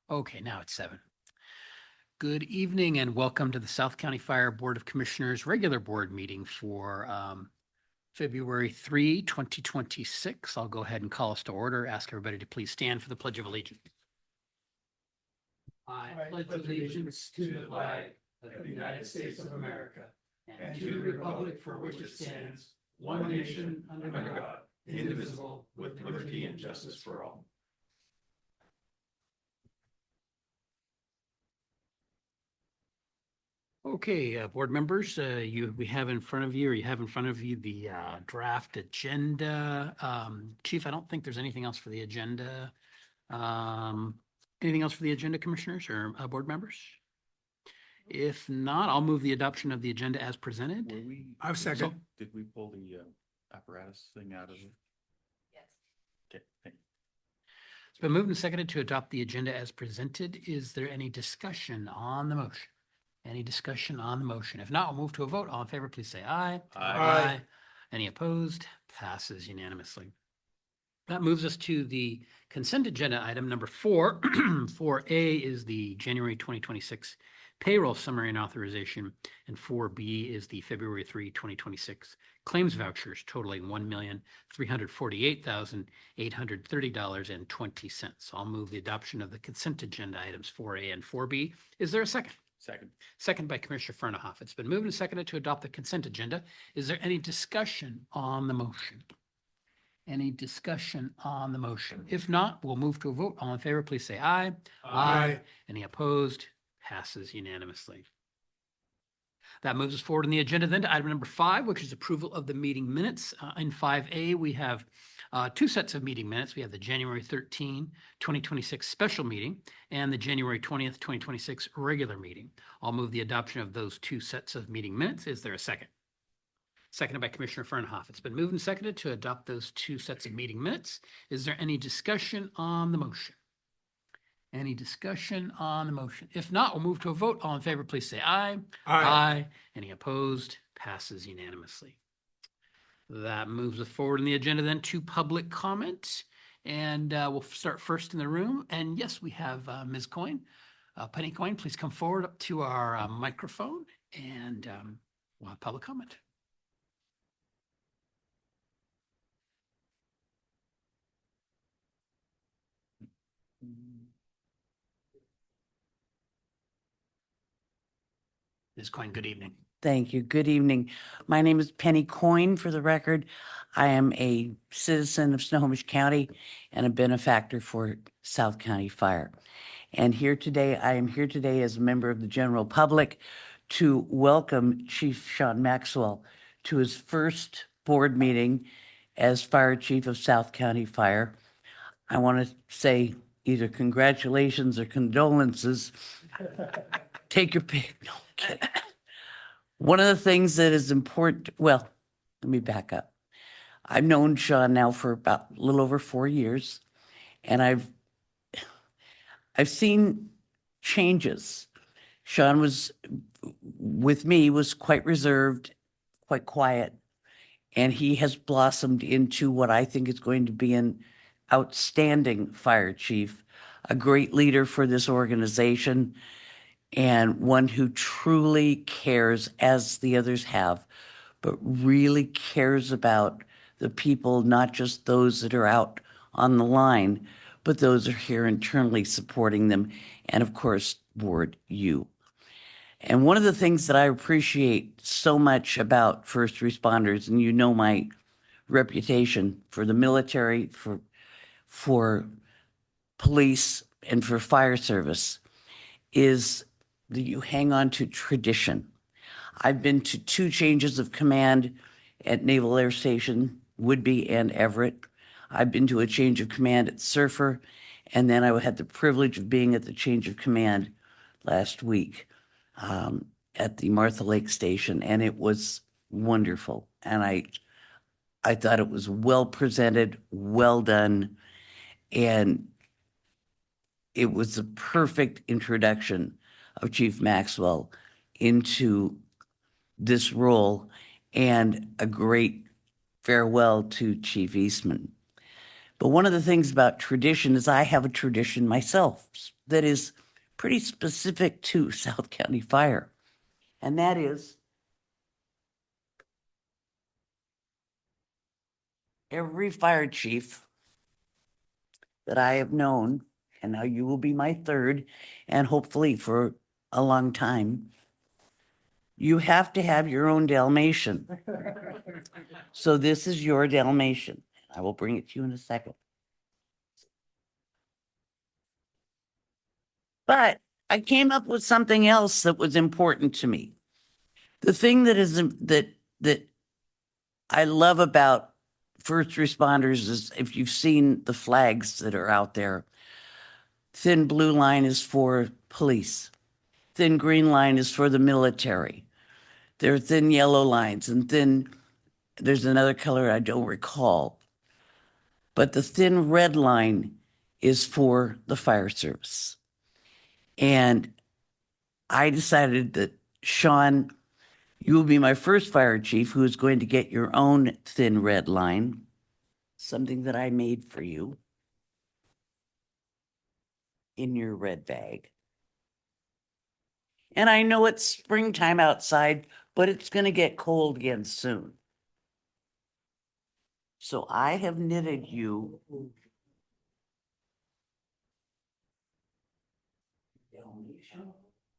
Okay, now it's 7. Good evening and welcome to the South County Fire Board of Commissioners regular board meeting for February 3, 2026. I'll go ahead and call us to order. Ask everybody to please stand for the Pledge of Allegiance. I pledge allegiance to the flag of the United States of America and to the republic for which it stands, one nation under God, indivisible, with liberty and justice for all. Okay, board members, we have in front of you, the draft agenda. Chief, I don't think there's anything else for the agenda. Anything else for the agenda, commissioners or board members? If not, I'll move the adoption of the agenda as presented. I'll second. Did we pull the apparatus thing out of it? Yes. Okay, thank you. It's been moved and seconded to adopt the agenda as presented. Is there any discussion on the motion? Any discussion on the motion? If not, we'll move to a vote. All in favor, please say aye. Aye. Any opposed? Passes unanimously. That moves us to the consent agenda item number 4. 4A is the January 2026 payroll summary and authorization, and 4B is the February 3, 2026 claims vouchers totaling $1,348,830.20. I'll move the adoption of the consent agenda items 4A and 4B. Is there a second? Second. Second by Commissioner Fernahoff. It's been moved and seconded to adopt the consent agenda. Is there any discussion on the motion? Any discussion on the motion? If not, we'll move to a vote. All in favor, please say aye. Aye. Any opposed? Passes unanimously. That moves us forward in the agenda then to item number 5, which is approval of the meeting minutes. In 5A, we have 2 sets of meeting minutes. We have the January 13, 2026 special meeting and the January 20th, 2026 regular meeting. I'll move the adoption of those 2 sets of meeting minutes. Is there a second? Seconded by Commissioner Fernahoff. It's been moved and seconded to adopt those 2 sets of meeting minutes. Is there any discussion on the motion? Any discussion on the motion? If not, we'll move to a vote. All in favor, please say aye. Aye. Any opposed? Passes unanimously. That moves us forward in the agenda then to public comment. And we'll start first in the room. And yes, we have Ms. Coyne, Penny Coyne. Please come forward up to our microphone and we'll have public comment. Ms. Coyne, good evening. Thank you. Good evening. My name is Penny Coyne, for the record. I am a citizen of Snohomish County and a benefactor for South County Fire. And I am here today as a member of the general public to welcome Chief Sean Maxwell to his first board meeting as Fire Chief of South County Fire. I want to say either congratulations or condolences. Take your pick. No, I'm kidding. One of the things that is important, well, let me back up. I've known Sean now for about a little over 4 years, and I've seen changes. Sean was quite reserved, quite quiet, and he has blossomed into what I think is going to be an outstanding fire chief, a great leader for this organization, and one who truly cares, as the others have, but really cares about the people, not just those that are out on the line, but those that are here internally supporting them, and of course, board you. And one of the things that I appreciate so much about first responders, and you know my reputation for the military, for police, and for fire service, is that you hang on to tradition. I've been to 2 changes of command at Naval Air Station, Woodby and Everett. I've been to a change of command at Surfer, and then I had the privilege of being at the change of command last week at the Martha Lake Station, and it was wonderful. And I thought it was well presented, well done, and it was a perfect introduction of Chief Maxwell into this role, and a great farewell to Chief Eastman. But one of the things about tradition is I have a tradition myself that is pretty specific to South County Fire. And that is every fire chief that I have known, and now you will be my third, and hopefully for a long time, you have to have your own Dalmatian. So this is your Dalmatian. I will bring it to you in a second. But I came up with something else that was important to me. The thing that I love about first responders is if you've seen the flags that are out there, thin blue line is for police. Thin green line is for the military. There are thin yellow lines and there's another color I don't recall. But the thin red line is for the fire service. And I decided that, Sean, you will be my first fire chief who is going to get your own thin red line, something that I made for you in your red bag. And I know it's springtime outside, but it's going to get cold again soon. So I have knitted you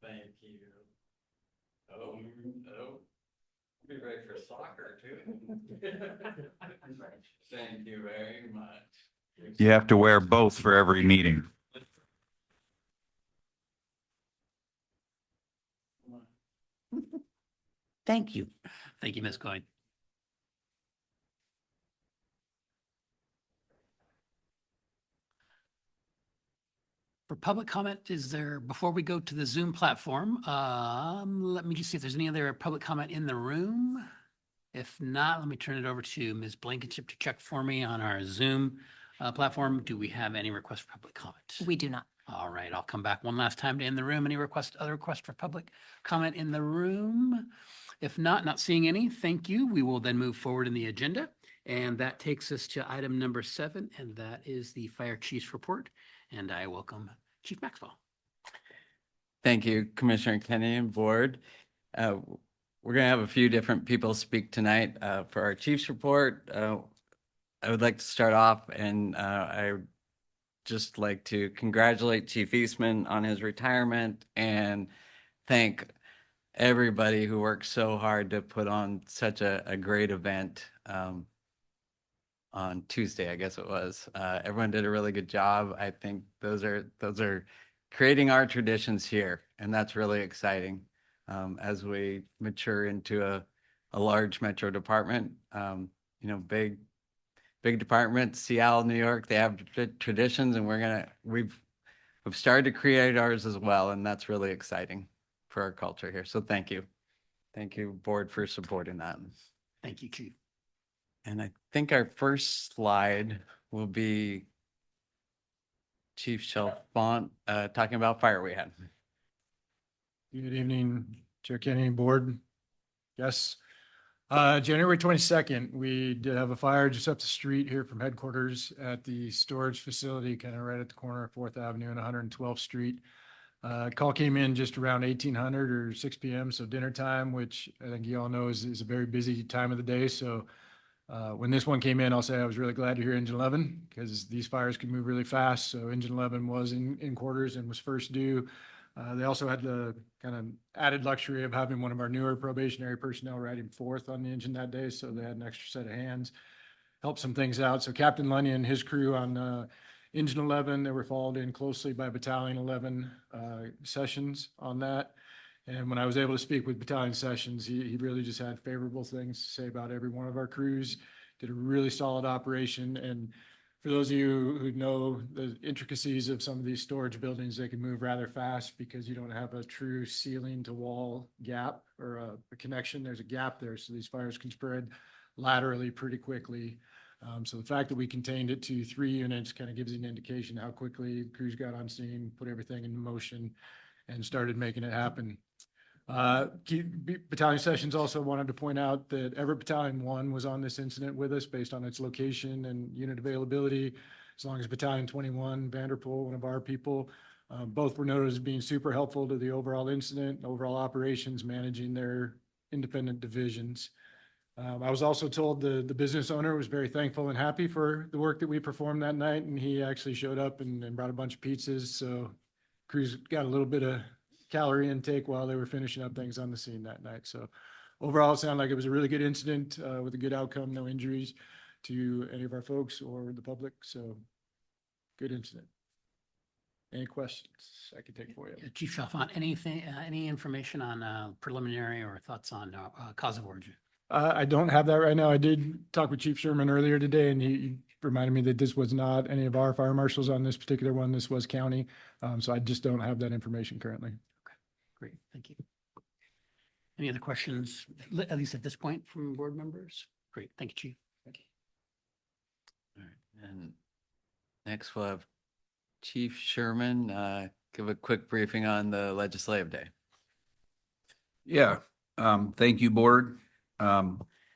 Thank you. Oh, be ready for soccer too. Thank you very much. You have to wear both for every meeting. Thank you. Thank you, Ms. Coyne. For public comment, is there, before we go to the Zoom platform, let me just see if there's any other public comment in the room. If not, let me turn it over to Ms. Blankenship to check for me on our Zoom platform. Do we have any requests for public comment? We do not. All right, I'll come back one last time to end the room. Any other requests for public comment in the room? If not seeing any, thank you. We will then move forward in the agenda. And that takes us to item number 7, and that is the fire chief's report. And I welcome Chief Maxwell. Thank you, Commissioner Kenny and Board. We're going to have a few different people speak tonight for our chief's report. I would like to start off, and I would just like to congratulate Chief Eastman on his retirement and thank everybody who worked so hard to put on such a great event on Tuesday, I guess it was. Everyone did a really good job. I think those are creating our traditions here, and that's really exciting as we mature into a large metro department. Big department, Seattle, New York, they have traditions, and we've started to create ours as well, and that's really exciting for our culture here. So thank you. Thank you, Board, for supporting that. Thank you, Chief. And I think our first slide will be Chief Chalfant talking about fire we had. Good evening, Chair Kenny, Board. Yes. January 22nd, we did have a fire just up the street here from headquarters at the storage facility, kind of right at the corner of 4th Avenue and 112th Street. Call came in just around 1800 or 6 p.m. So dinner time, which I think you all know is a very busy time of the day. So when this one came in, I'll say I was really glad to hear Engine 11 because these fires can move really fast. So Engine 11 was in quarters and was first due. They also had the kind of added luxury of having one of our newer probationary personnel riding fourth on the engine that day. So they had an extra set of hands, helped some things out. So Captain Lunny and his crew on Engine 11, they were followed in closely by Battalion 11 Sessions on that. And when I was able to speak with Battalion Sessions, he really just had favorable things to say about every one of our crews, did a really solid operation. And for those of you who know the intricacies of some of these storage buildings, they can move rather fast because you don't have a true ceiling to wall gap or a connection. There's a gap there. So these fires can spread laterally pretty quickly. So the fact that we contained it to 3 units kind of gives you an indication how quickly the crews got on scene, put everything into motion and started making it happen. Battalion Sessions also wanted to point out that Everett Battalion 1 was on this incident with us based on its location and unit availability, as long as Battalion 21, Vanderpool, one of our people. Both were noted as being super helpful to the overall incident, overall operations, managing their independent divisions. I was also told the business owner was very thankful and happy for the work that we performed that night, and he actually showed up and brought a bunch of pizzas. So crews got a little bit of calorie intake while they were finishing up things on the scene that night. So overall, it sounded like it was a really good incident with a good outcome, no injuries to any of our folks or the public. So good incident. Any questions I can take for you? Chief Chalfant, anything, any information on preliminary or thoughts on cause of origin? I don't have that right now. I did talk with Chief Sherman earlier today, and he reminded me that this was not any of our fire marshals on this particular one. This was county. So I just don't have that information currently. Great, thank you. Any other questions, at least at this point, from board members? Great, thank you, Chief. All right, and next we'll have Chief Sherman, give a quick briefing on the legislative day. Yeah, thank you, board,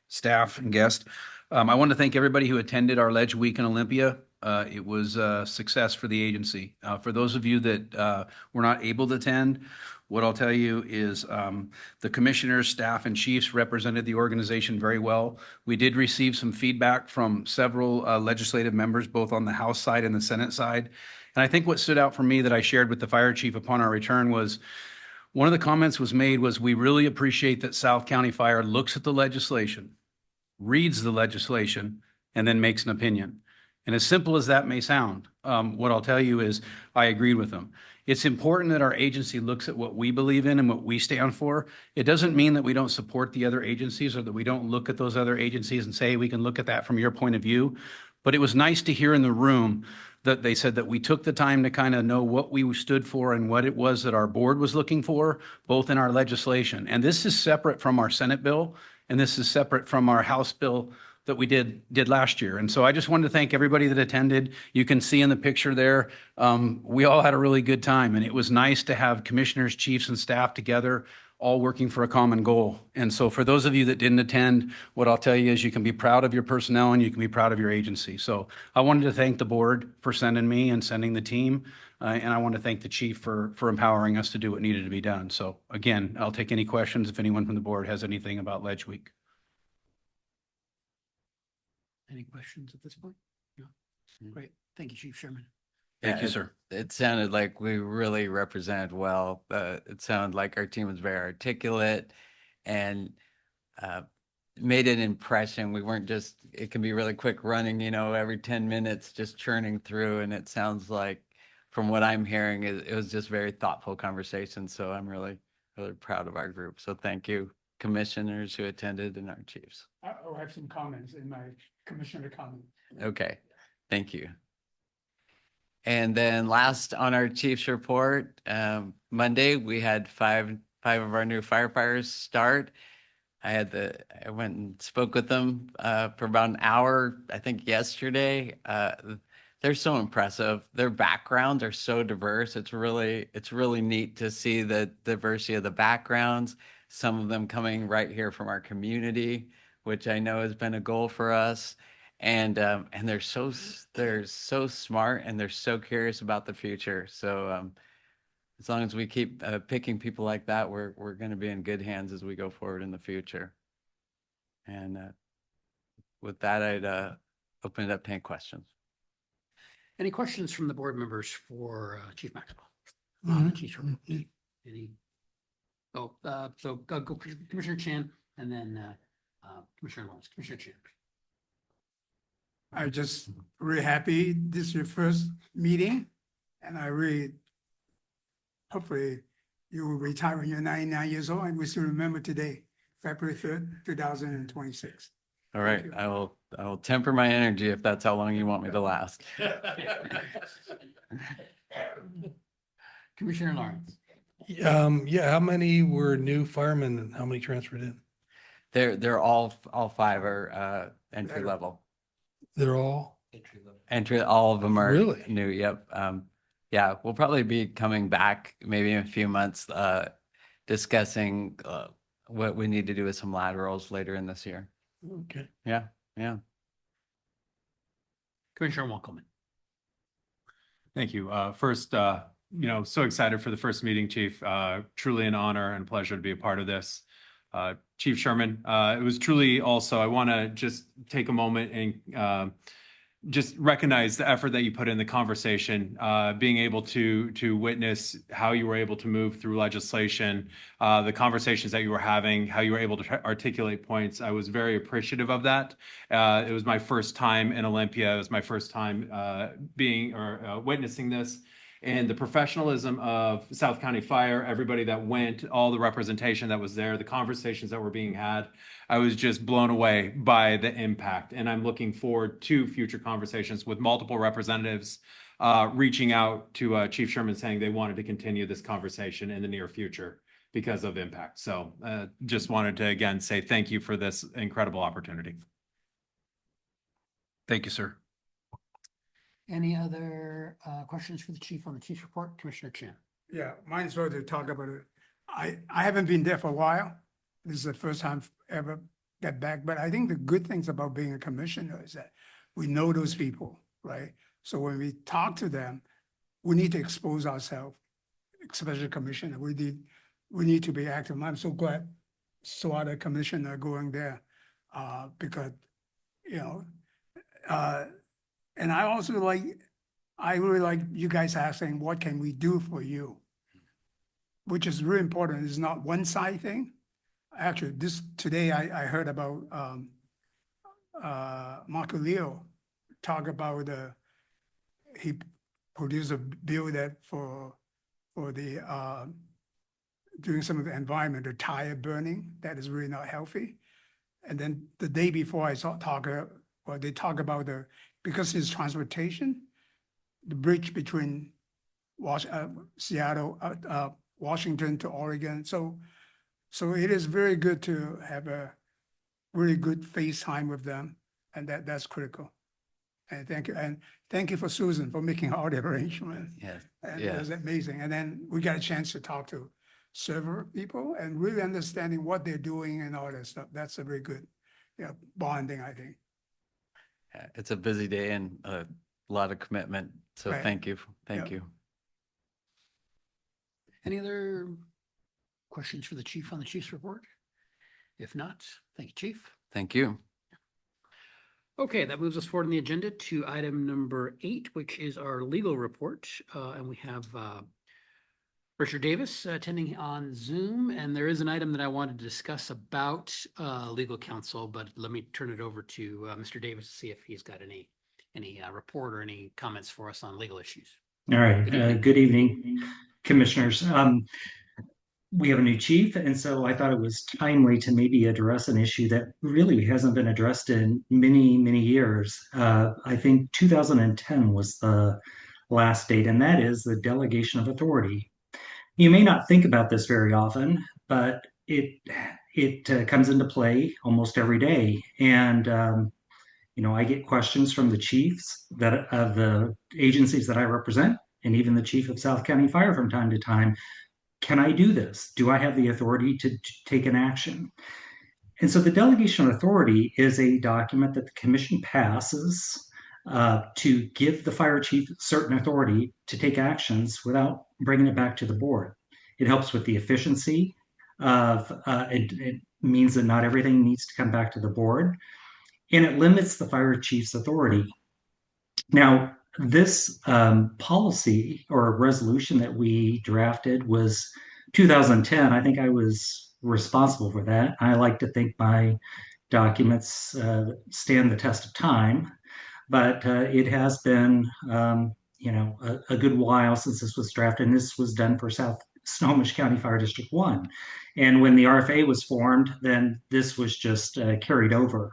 staff and guests. I want to thank everybody who attended our Ledge Week in Olympia. It was a success for the agency. For those of you that were not able to attend, what I'll tell you is the commissioners, staff, and chiefs represented the organization very well. We did receive some feedback from several legislative members, both on the House side and the Senate side. And I think what stood out for me that I shared with the fire chief upon our return was one of the comments was made was, we really appreciate that South County Fire looks at the legislation, reads the legislation, and then makes an opinion. And as simple as that may sound, what I'll tell you is I agreed with them. It's important that our agency looks at what we believe in and what we stand for. It doesn't mean that we don't support the other agencies or that we don't look at those other agencies and say, we can look at that from your point of view. But it was nice to hear in the room that they said that we took the time to kind of know what we stood for and what it was that our board was looking for, both in our legislation. And this is separate from our Senate bill, and this is separate from our House bill that we did last year. And so I just wanted to thank everybody that attended. You can see in the picture there, we all had a really good time, and it was nice to have commissioners, chiefs, and staff together, all working for a common goal. And so for those of you that didn't attend, what I'll tell you is you can be proud of your personnel and you can be proud of your agency. So I wanted to thank the board for sending me and sending the team. And I want to thank the chief for empowering us to do what needed to be done. So again, I'll take any questions if anyone from the board has anything about Ledge Week. Any questions at this point? No? Great, thank you, Chief Sherman. Thank you, sir. It sounded like we really represented well. It sounded like our team was very articulate and made an impression. We weren't just, it can be really quick running, every 10 minutes, just churning through. And it sounds like, from what I'm hearing, it was just very thoughtful conversation. So I'm really, really proud of our group. So thank you, commissioners who attended and our chiefs. I have some comments in my commissioner comment. Okay, thank you. And then last on our chief's report, Monday, we had five of our new firefighters start. I went and spoke with them for about an hour, I think yesterday. They're so impressive. Their backgrounds are so diverse. It's really neat to see the diversity of the backgrounds, some of them coming right here from our community, which I know has been a goal for us. And they're so smart and they're so curious about the future. So as long as we keep picking people like that, we're going to be in good hands as we go forward in the future. And with that, I'd open it up to any questions. Any questions from the board members for Chief Maxwell? Chief Sherman? Any? So go Commissioner Chan and then Commissioner Lawrence. Commissioner Chan. I'm just really happy this is your first meeting, and I really, hopefully you will retire when you're 99 years old, and we still remember today, February 3rd, 2026. All right, I will temper my energy if that's how long you want me to last. Commissioner Lawrence. Yeah, how many were new firemen and how many transferred in? They're all five are entry level. They're all? All of them are Really? new. Yep. Yeah, we'll probably be coming back maybe in a few months. discussing what we need to do with some laterals later in this year. Okay. Yeah, yeah. Commissioner Winkelmann. Thank you. First, so excited for the first meeting, Chief. Truly an honor and pleasure to be a part of this. Chief Sherman, it was truly also, I want to just take a moment and just recognize the effort that you put in the conversation, being able to witness how you were able to move through legislation, the conversations that you were having, how you were able to articulate points. I was very appreciative of that. It was my first time in Olympia. It was my first time witnessing this. And the professionalism of South County Fire, everybody that went, all the representation that was there, the conversations that were being had, I was just blown away by the impact. And I'm looking forward to future conversations with multiple representatives reaching out to Chief Sherman saying they wanted to continue this conversation in the near future because of impact. So just wanted to, again, say thank you for this incredible opportunity. Thank you, sir. Any other questions for the chief on the chief's report? Commissioner Chan. Yeah, mine is to talk about it. I haven't been there for a while. This is the first time ever get back, but I think the good things about being a commissioner is that we know those people, right? So when we talk to them, we need to expose ourselves, especially commissioner. We need to be active. I'm so glad other commissioner going there because, and I really like you guys asking, what can we do for you? Which is really important. It's not one side thing. Actually, today I heard about Marco Leo talk about he produced a bill that for the doing some of the environment, the tire burning, that is really not healthy. And then the day before they talk about because it's transportation, the bridge between Seattle, Washington to Oregon. So it is very good to have a really good FaceTime with them, and that's critical. And thank you for Susan for making all the arrangements. Yes. And Yeah. it was amazing. And then we got a chance to talk to server people and really understanding what they're doing and all that stuff. That's a very good, bonding, I think. Yeah, it's a busy day and a lot of commitment. So Right. thank you. Thank Yeah. you. Any other questions for the chief on the chief's report? If not, thank you, chief. Thank you. Okay, that moves us forward on the agenda to item number 8, which is our legal report. And we have Richard Davis attending on Zoom. And there is an item that I wanted to discuss about legal counsel, but let me turn it over to Mr. Davis to see if he's got any report or any comments for us on legal issues. All right. Good evening. Good evening, commissioners. We have a new chief, and so I thought it was timely to maybe address an issue that really hasn't been addressed in many, many years. I think 2010 was the last date, and that is the delegation of authority. You may not think about this very often, but it comes into play almost every day. And I get questions from the chiefs of the agencies that I represent, and even the chief of South County Fire from time to time. Can I do this? Do I have the authority to take an action? And so the delegation of authority is a document that the commission passes to give the fire chief certain authority to take actions without bringing it back to the board. It helps with the efficiency of, it means that not everything needs to come back to the board, and it limits the fire chief's authority. Now, this policy or resolution that we drafted was 2010. I think I was responsible for that. I like to think my documents stand the test of time, but it has been, a good while since this was drafted, and this was done for South Snohomish County Fire District 1. And when the RFA was formed, then this was just carried over.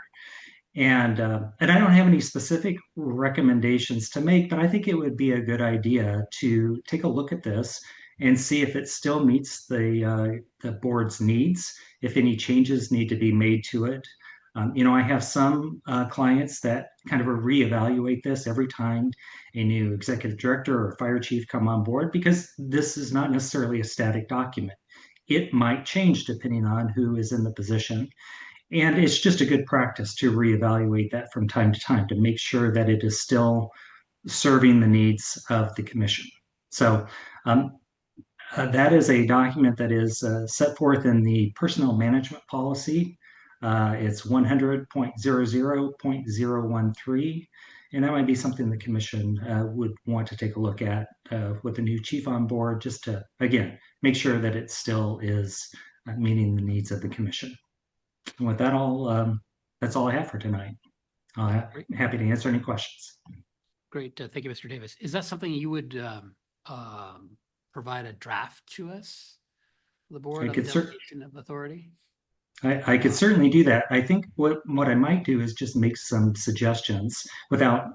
And I don't have any specific recommendations to make, but I think it would be a good idea to take a look at this and see if it still meets the board's needs, if any changes need to be made to it. I have some clients that kind of reevaluate this every time a new executive director or fire chief come on board, because this is not necessarily a static document. it might change depending on who is in the position. And it's just a good practice to reevaluate that from time to time to make sure that it is still serving the needs of the commission. So um, that is a document that is set forth in the personnel management policy. It's 100.00.013. And that might be something the commission would want to take a look at with the new chief on board, just to, again, make sure that it still is meeting the needs of the commission. And with that, that's all I have for tonight. Happy to answer any questions. Great. Thank you, Mr. Davis. Is that something you would provide a draft to us, the board, I on the could cer- delegation of authority? I could certainly do that. I think what I might do is just make some suggestions without,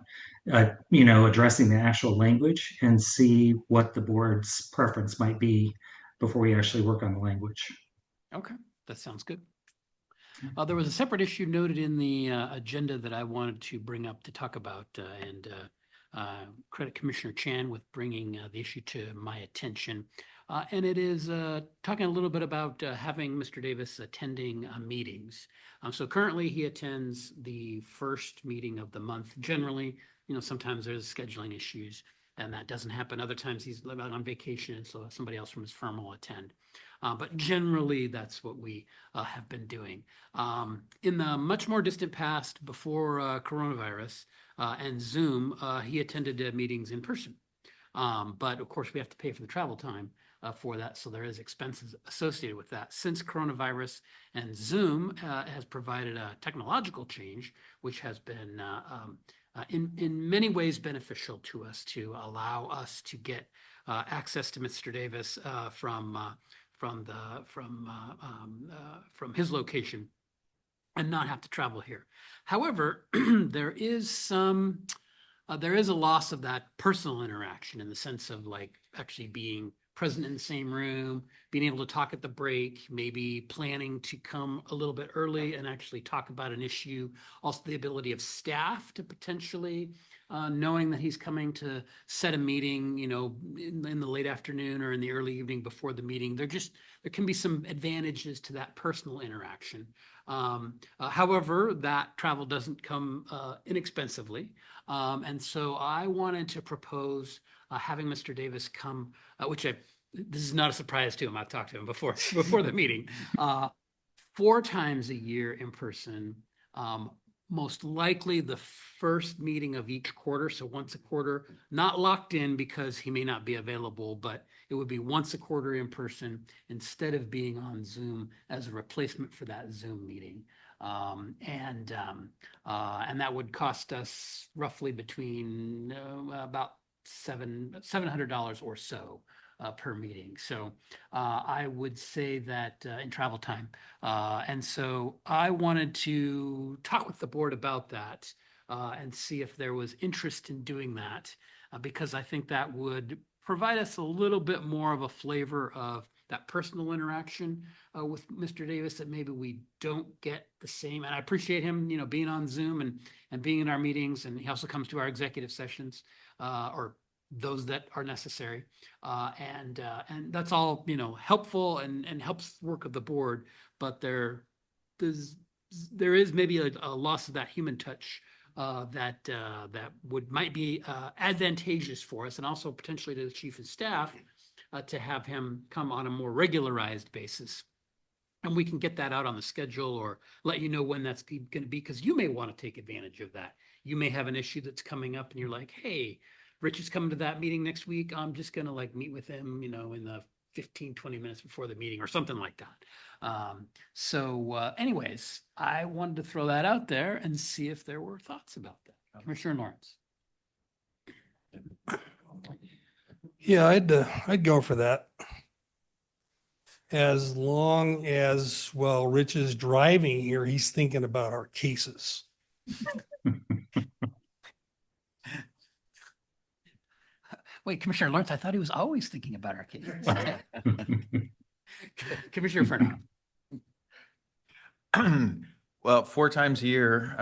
addressing the actual language and see what the board's preference might be before we actually work on the language. Okay, that sounds good. There was a separate issue noted in the agenda that I wanted to bring up to talk about, and credit Commissioner Chan with bringing the issue to my attention. And it is talking a little bit about having Mr. Davis attending meetings. So currently he attends the first meeting of the month. Generally, sometimes there's scheduling issues and that doesn't happen. Other times he's out on vacation, so somebody else from his firm will attend. But generally, that's what we have been doing. In the much more distant past, before coronavirus and Zoom, he attended meetings in person. But of course, we have to pay for the travel time for that, so there is expenses associated with that. Since coronavirus and Zoom has provided a technological change, which has been in many ways beneficial to us to allow us to get access to Mr. Davis from his location and not have to travel here. However, there is a loss of that personal interaction in the sense of like actually being present in the same room, being able to talk at the break, maybe planning to come a little bit early and actually talk about an issue. Also, the ability of staff to potentially knowing that he's coming to set a meeting, in the late afternoon or in the early evening before the meeting. There can be some advantages to that personal interaction. However, that travel doesn't come inexpensively. And so I wanted to propose having Mr. Davis come, this is not a surprise to him. I've talked to him before the meeting, 4 times a year in person. Most likely the first meeting of each quarter. So once a quarter, not locked in because he may not be available, but it would be once a quarter in person instead of being on Zoom as a replacement for that Zoom meeting. And that would cost us roughly between about $700 or so per meeting. So I would say that in travel time. And so I wanted to talk with the board about that and see if there was interest in doing that, because I think that would provide us a little bit more of a flavor of that personal interaction with Mr. Davis that maybe we don't get the same. And I appreciate him, being on Zoom and being in our meetings. And he also comes to our executive sessions or those that are necessary. And that's all, helpful and helps work of the board. But there is maybe a loss of that human touch that might be advantageous for us, and also potentially to the chief of staff to have him come on a more regularized basis. And we can get that out on the schedule or let you know when that's going to be, because you may want to take advantage of that. You may have an issue that's coming up and you're like, hey, Rich is coming to that meeting next week. I'm just going to meet with him, in the 15-20 minutes before the meeting or something like that. Anyways, I wanted to throw that out there and see if there were thoughts about that. Commissioner Lawrence. Yeah, I'd go for that. As long as, while Rich is driving here, he's thinking about our cases. Wait, Commissioner Lawrence, I thought he was always thinking about our case. Commissioner Furnow. Well, 4 times a year,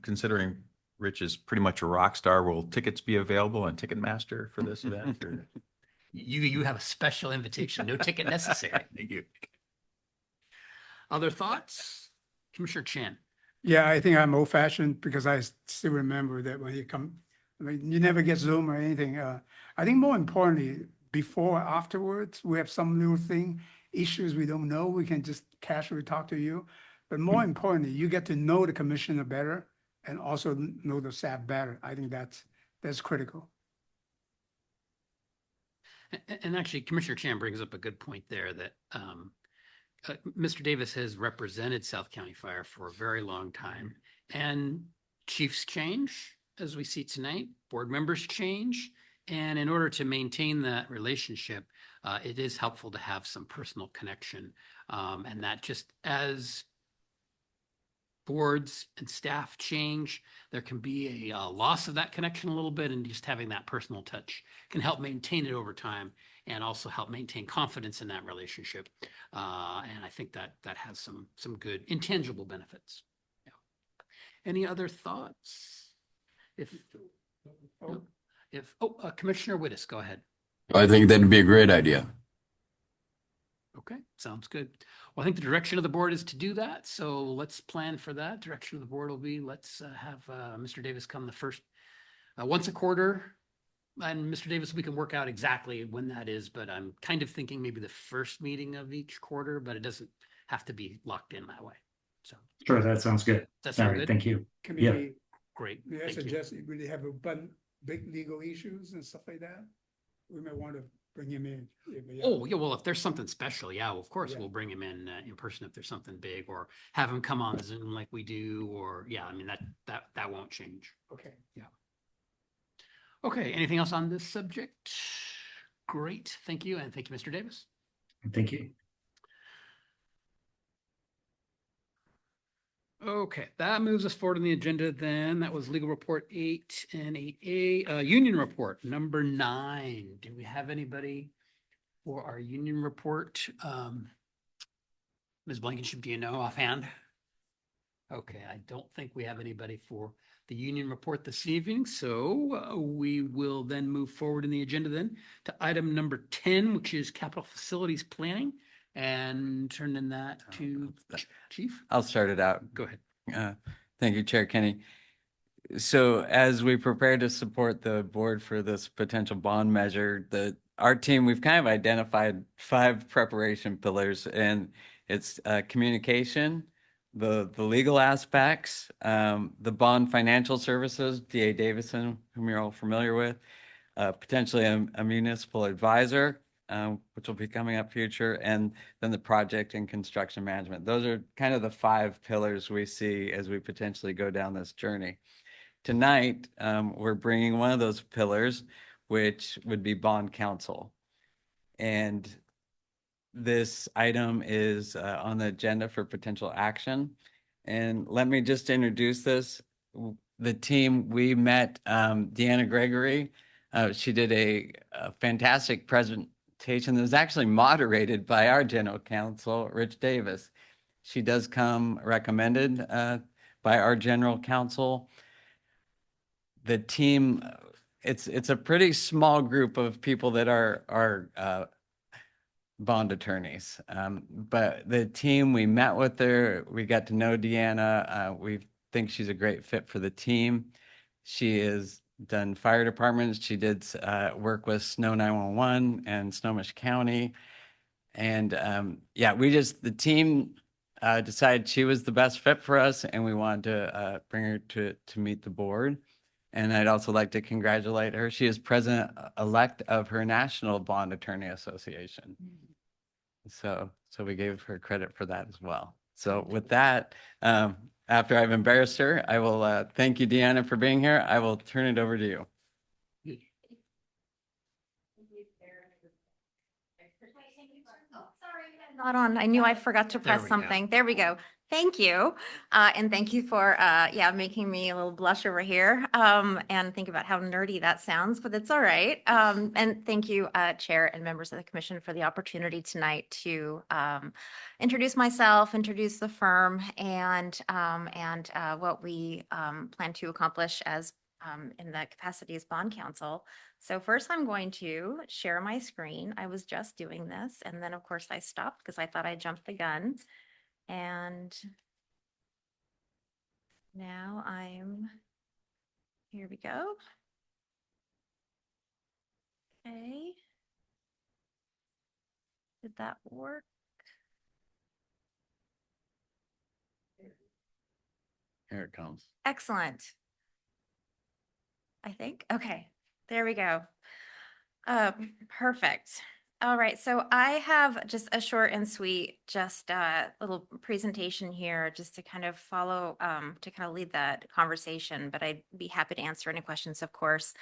considering Rich is pretty much a rock star, will tickets be available on Ticketmaster for this event? Or? You have a special invitation, no ticket necessary. Thank you. Other thoughts? Commissioner Chan? Yeah, I think I'm old fashioned because I still remember that when you come, I mean, you never get Zoom or anything. I think more importantly, before, afterwards, we have some little thing, issues we don't know, we can just casually talk to you. But more importantly, you get to know the commissioner better and also know the staff better. I think that's critical. And actually, Commissioner Chan brings up a good point there that Mr. Davis has represented South County Fire for a very long time. And chiefs change, as we see tonight, board members change. And in order to maintain that relationship, it is helpful to have some personal connection. And that just as boards and staff change, there can be a loss of that connection a little bit, and just having that personal touch can help maintain it over time and also help maintain confidence in that relationship. And I think that has some good intangible benefits. Yeah. Any other thoughts? Commissioner Wittes, go ahead. I think that'd be a great idea. Okay, sounds good. Well, I think the direction of the board is to do that. So let's plan for that. Direction of the board will be, let's have Mr. Davis come the first, once a quarter. And Mr. Davis, we can work out exactly when that is, but I'm kind of thinking maybe the first meeting of each quarter, but it doesn't have to be locked in that way. So Sure, that sounds good. does that All sound right, good? thank you. Committee, Great. may I Thank you. suggest you really have a big legal issues and stuff like that? We may want to bring him in. Oh, yeah, well, if there's something special, yeah, well, of course, Yeah. we'll bring him in person if there's something big, or have him come on Zoom like we do, or, yeah, I mean, that won't change. Okay. Okay, anything else on this subject? Great, thank you, and thank you, Mr. Davis. Thank you. Okay, that moves us forward on the agenda then. That was legal report 8 and 8A. Union report number 9. Do we have anybody for our union report? Ms. Blankenship, do you know offhand? Okay, I don't think we have anybody for the union report this evening, so we will then move forward in the agenda then to item number 10, which is capital facilities planning, and turn in that to Chief. I'll start it out. Go ahead. Thank you, Chair Kenny. So as we prepare to support the board for this potential bond measure, our team, we've kind of identified 5 preparation pillars, and it's communication, the legal aspects, the bond financial services, DA Davison, whom you're all familiar with, potentially a municipal advisor, which will be coming up future, and then the project and construction management. Those are kind of the 5 pillars we see as we potentially go down this journey. Tonight, we're bringing one of those pillars, which would be bond counsel. And this item is on the agenda for potential action. And let me just introduce this. The team, we met Deanna Gregory. She did a fantastic presentation that was actually moderated by our general counsel, Rich Davis. She does come recommended by our general counsel. The team, it's a pretty small group of people that are bond attorneys. But the team, we met with her, we got to know Deanna. We think she's a great fit for the team. She has done fire departments. She did work with Snow 911 and Snohomish County. And yeah, the team decided she was the best fit for us, and we wanted to bring her to meet the board. And I'd also like to congratulate her. She is president-elect of her National Bond Attorney Association. So we gave her credit for that as well. So with that, after I've embarrassed her, I will thank you, Deanna, for being here. I will turn it over to you. Not on. I knew I forgot to There press we go. something. There we go. Thank you. And thank you for, making me a little blush over here. And think about how nerdy that sounds, but it's all right. And thank you, Chair and members of the commission, for the opportunity tonight to introduce myself, introduce the firm, and what we plan to accomplish as in the capacity as bond counsel. So first I'm going to share my screen. I was just doing this, and then of course I stopped because I thought I jumped the gun. And now here we go. Okay. Did that work? Here it comes. Excellent. I think, okay, there we go. Perfect. All right, so I have just a short and sweet, just a little presentation here, just to kind of follow, to kind of lead that conversation, but I'd be happy to answer any questions, of course.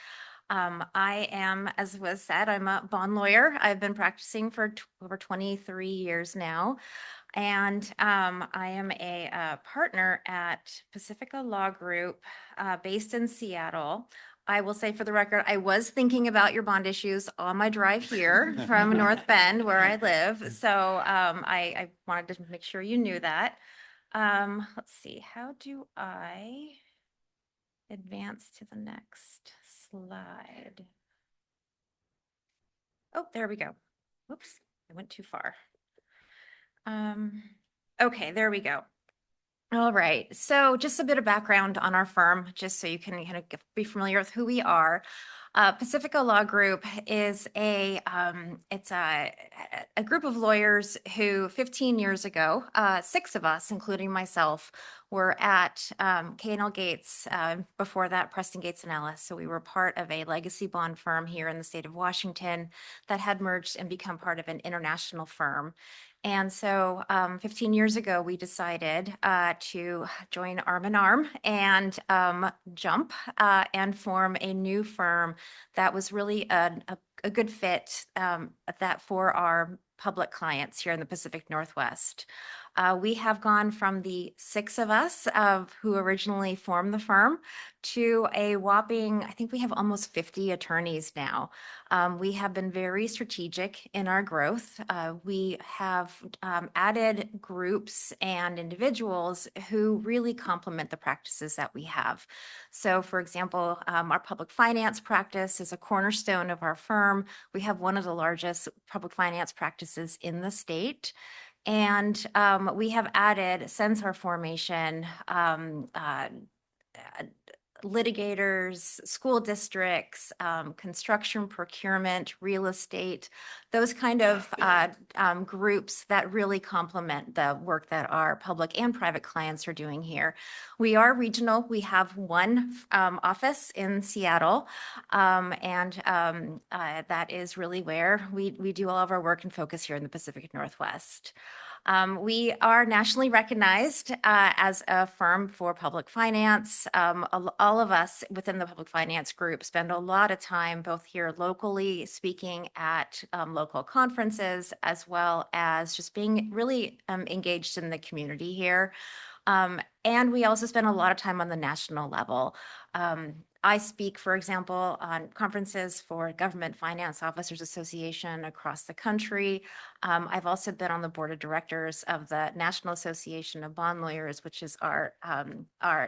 I am, as was said, I'm a bond lawyer. I've been practicing for over 23 years now. And I am a partner at Pacifica Law Group based in Seattle. I will say for the record, I was thinking about your bond issues on my drive here from North Bend, where I live. So I wanted to make sure you knew that. Let's see, how do I advance to the next slide? Oh, there we go. Whoops, I went too far. Okay, there we go. All right, so just a bit of background on our firm, just so you can kind of be familiar with who we are. Pacifica Law Group is it's a group of lawyers who 15 years ago, 6 of us, including myself, were at K&L Gates, before that Preston Gates and Ellis. So we were part of a legacy bond firm here in the state of Washington that had merged and become part of an international firm. And so 15 years ago, we decided to join arm in arm and jump and form a new firm that was really a good fit that for our public clients here in the Pacific Northwest. We have gone from the 6 of us who originally formed the firm to a whopping, I think we have almost 50 attorneys now. We have been very strategic in our growth. We have added groups and individuals who really complement the practices that we have. So for example, our public finance practice is a cornerstone of our firm. We have one of the largest public finance practices in the state. And we have added, since our formation, litigators, school districts, construction, procurement, real estate, those kind of groups that really complement the work that our public and private clients are doing here. We are regional. We have one office in Seattle, and that is really where we do all of our work and focus here in the Pacific Northwest. We are nationally recognized as a firm for public finance. All of us within the public finance group spend a lot of time both here locally speaking at local conferences, as well as just being really engaged in the community here. And we also spend a lot of time on the national level. I speak, for example, on conferences for Government Finance Officers Association across the country. I've also been on the board of directors of the National Association of Bond Lawyers, which is our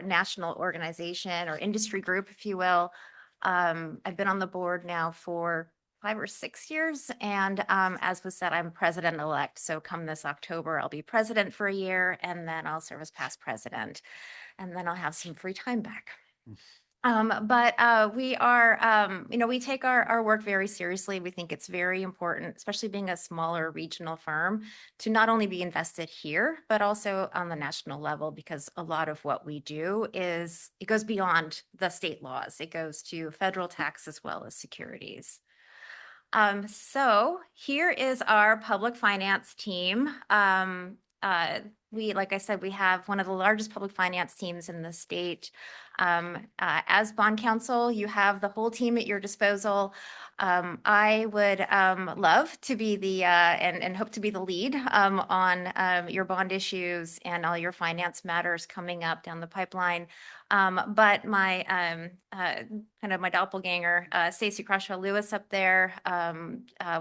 national organization or industry group, if you will. I've been on the board now for 5 or 6 years. And as was said, I'm president-elect. So come this October, I'll be president for a year, and then I'll serve as past president. And then I'll have some free time back. But we are, we take our work very seriously. We think it's very important, especially being a smaller regional firm, to not only be invested here, but also on the national level, because a lot of what we do it goes beyond the state laws. It goes to federal tax as well as securities. So here is our public finance team. Like I said, we have one of the largest public finance teams in the state. As bond counsel, you have the whole team at your disposal. I would love to be and hope to be the lead on your bond issues and all your finance matters coming up down the pipeline. But my kind of my doppelganger, Stacey Crushwell Lewis up there,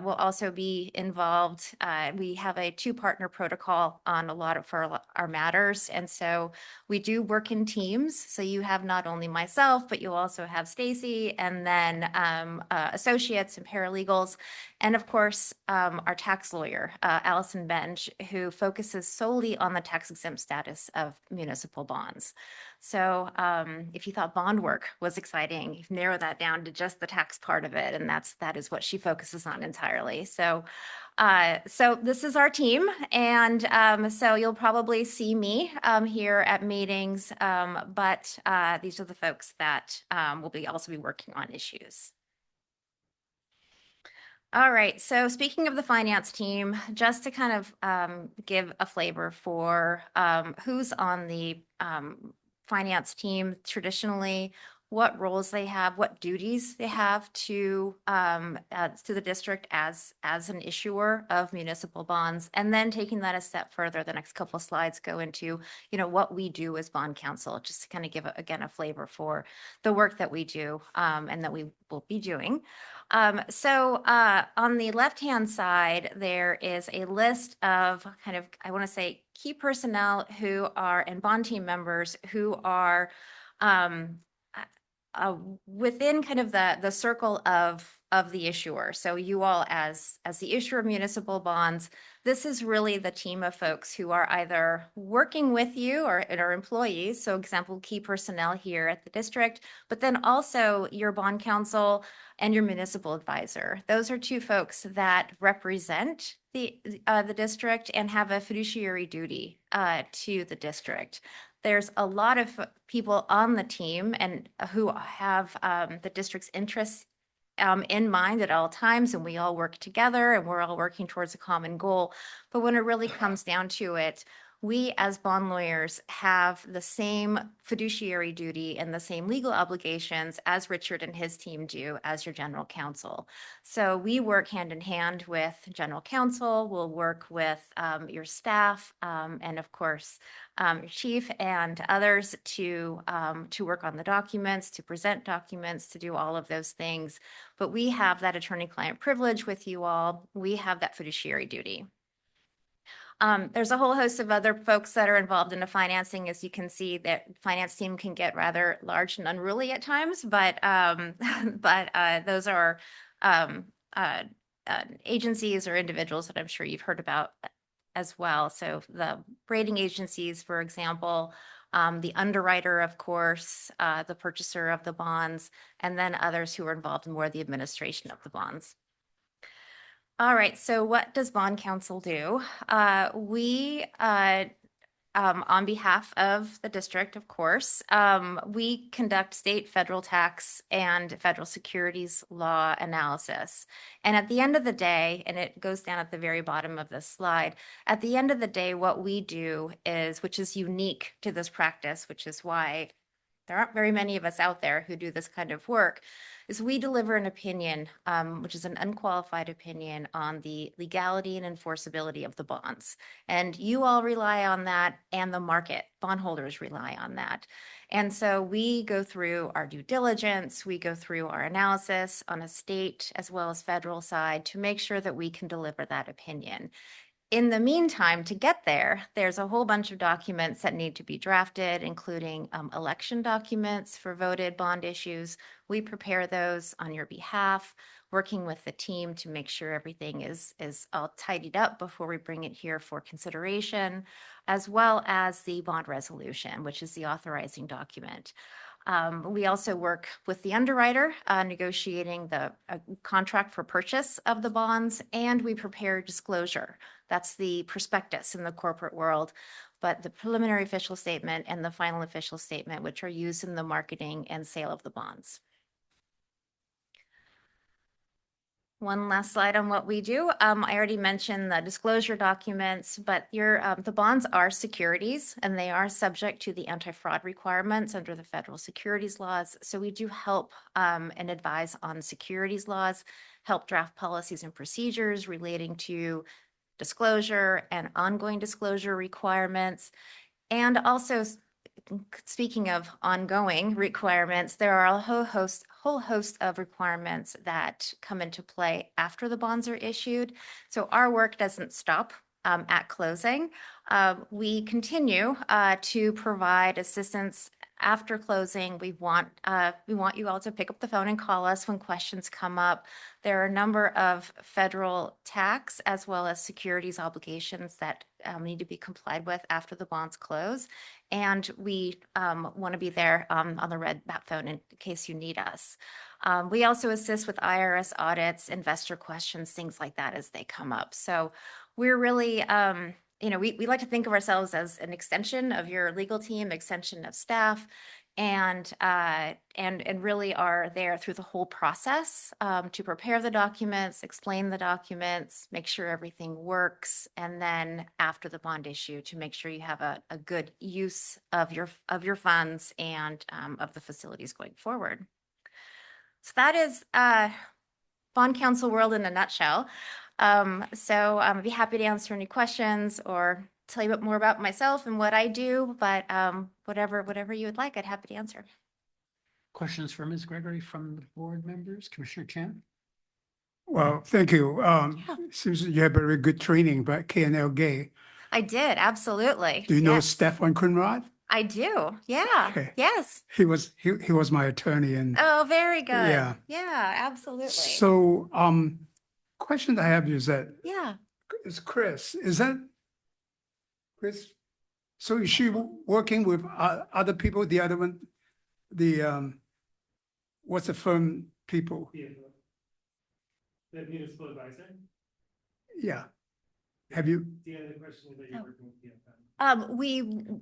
will also be involved. We have a 2-partner protocol on a lot of for our matters. And so we do work in teams. So you have not only myself, but you also have Stacy and then associates and paralegals. And of course, our tax lawyer, Allison Bench, who focuses solely on the tax exempt status of municipal bonds. So if you thought bond work was exciting, you've narrowed that down to just the tax part of it. And that is what she focuses on entirely. So this is our team. And so you'll probably see me here at meetings, but these are the folks that will also be working on issues. All right, so speaking of the finance team, just to kind of give a flavor for who's on the finance team traditionally, what roles they have, what duties they have to the district as an issuer of municipal bonds, and then taking that a step further. The next couple of slides go into, what we do as bond counsel, just to kind of give again a flavor for the work that we do and that we will be doing. So on the left-hand side, there is a list of kind of, I want to say, key personnel who are and bond team members who are within kind of the circle of the issuer. So you all as the issuer of municipal bonds, this is really the team of folks who are either working with you or are employees. So example, key personnel here at the district, but then also your bond counsel and your municipal advisor. Those are two folks that represent the district and have a fiduciary duty to the district. There's a lot of people on the team and who have the district's interests in mind at all times, and we all work together and we're all working towards a common goal. But when it really comes down to it, we as bond lawyers have the same fiduciary duty and the same legal obligations as Richard and his team do as your general counsel. So we work hand in hand with general counsel. We'll work with your staff and of course your chief and others to work on the documents, to present documents, to do all of those things. But we have that attorney-client privilege with you all. We have that fiduciary duty. There's a whole host of other folks that are involved in the financing. As you can see, that finance team can get rather large and unruly at times, but those are agencies or individuals that I'm sure you've heard about as well. So the rating agencies, for example, the underwriter, of course, the purchaser of the bonds, and then others who are involved in more the administration of the bonds. All right, so what does bond counsel do? We, on behalf of the district, of course, we conduct state, federal tax, and federal securities law analysis. And at the end of the day, and it goes down at the very bottom of this slide, at the end of the day, what we do is, which is unique to this practice, which is why there aren't very many of us out there who do this kind of work, is we deliver an opinion, which is an unqualified opinion on the legality and enforceability of the bonds. And you all rely on that, and the market, bondholders rely on that. And so we go through our due diligence, we go through our analysis on a state as well as federal side to make sure that we can deliver that opinion. In the meantime, to get there, there's a whole bunch of documents that need to be drafted, including election documents for voted bond issues. We prepare those on your behalf, working with the team to make sure everything is all tidied up before we bring it here for consideration, as well as the bond resolution, which is the authorizing document. We also work with the underwriter, negotiating the contract for purchase of the bonds, and we prepare disclosure. That's the prospectus in the corporate world, but the preliminary official statement and the final official statement, which are used in the marketing and sale of the bonds. One last slide on what we do. I already mentioned the disclosure documents, but the bonds are securities and they are subject to the anti-fraud requirements under the federal securities laws. So we do help and advise on securities laws, help draft policies and procedures relating to disclosure and ongoing disclosure requirements. And also, speaking of ongoing requirements, there are a whole host of requirements that come into play after the bonds are issued. So our work doesn't stop at closing. We continue to provide assistance after closing. We want you all to pick up the phone and call us when questions come up. There are a number of federal tax as well as securities obligations that need to be complied with after the bonds close. And we want to be there on the red bat phone in case you need us. We also assist with IRS audits, investor questions, things like that as they come up. So we're really, we like to think of ourselves as an extension of your legal team, extension of staff, and really are there through the whole process to prepare the documents, explain the documents, make sure everything works, and then after the bond issue to make sure you have a good use of your funds and of the facilities going forward. So that is bond counsel world in a nutshell. So I'd be happy to answer any questions or tell you a bit more about myself and what I do, but whatever you would like, I'd happy to answer. Questions for Ms. Gregory from the board members? Commissioner Chan? Well, thank you. Seems you have very good training by K&L Gay. I did, absolutely. Do you know Yes. Stefan Kunrad? I do, yeah, Okay. yes. He was my attorney and Oh, very good. Yeah. Yeah, absolutely. so question I have is that Yeah. is Chris, is that Chris? So is she working with other people, the other one, what's the firm people? The municipal advisor? Yeah. Have you, The other question that you're working with PFM.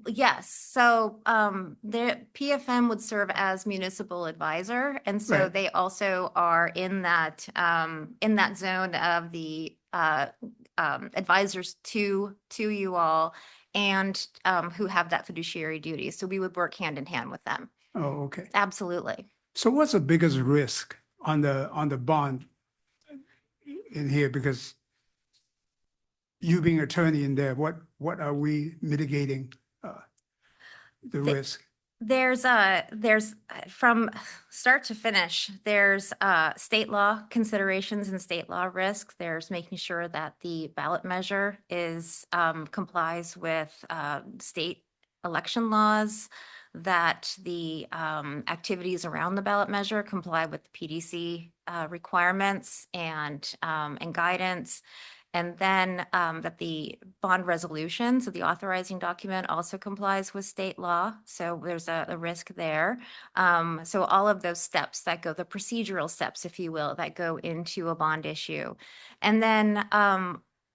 Yes, so the PFM would serve as municipal advisor, and so Right. they also are in that zone of the advisors to you all and who have that fiduciary duty. So we would work hand in hand with them. oh, okay. Absolutely. So what's the biggest risk on the bond in here? Because you being attorney in there, what are we mitigating the risk? There's from start to finish, there's state law considerations and state law risks. There's making sure that the ballot measure is complies with state election laws, that the activities around the ballot measure comply with the PDC requirements and guidance. And then that the bond resolution, so the authorizing document also complies with state law. So there's a risk there. So all of those steps that go, the procedural steps, if you will, that go into a bond issue. And then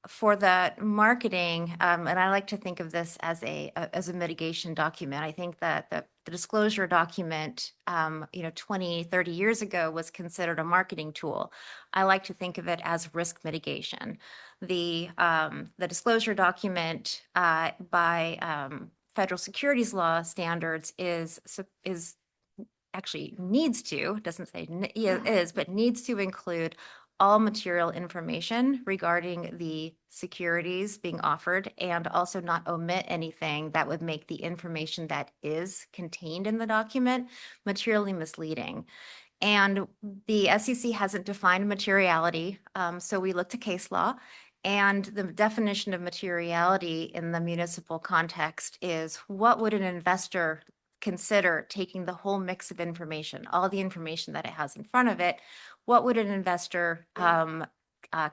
for the marketing, and I like to think of this as a mitigation document. I think that the disclosure document, 20, 30 years ago was considered a marketing tool. I like to think of it as risk mitigation. The disclosure document by federal securities law standards is actually needs to, doesn't say is, but needs to include all material information regarding the securities being offered and also not omit anything that would make the information that is contained in the document materially misleading. And the SEC hasn't defined materiality, so we look to case law. And the definition of materiality in the municipal context is what would an investor consider taking the whole mix of information, all the information that it has in front of it, what would an investor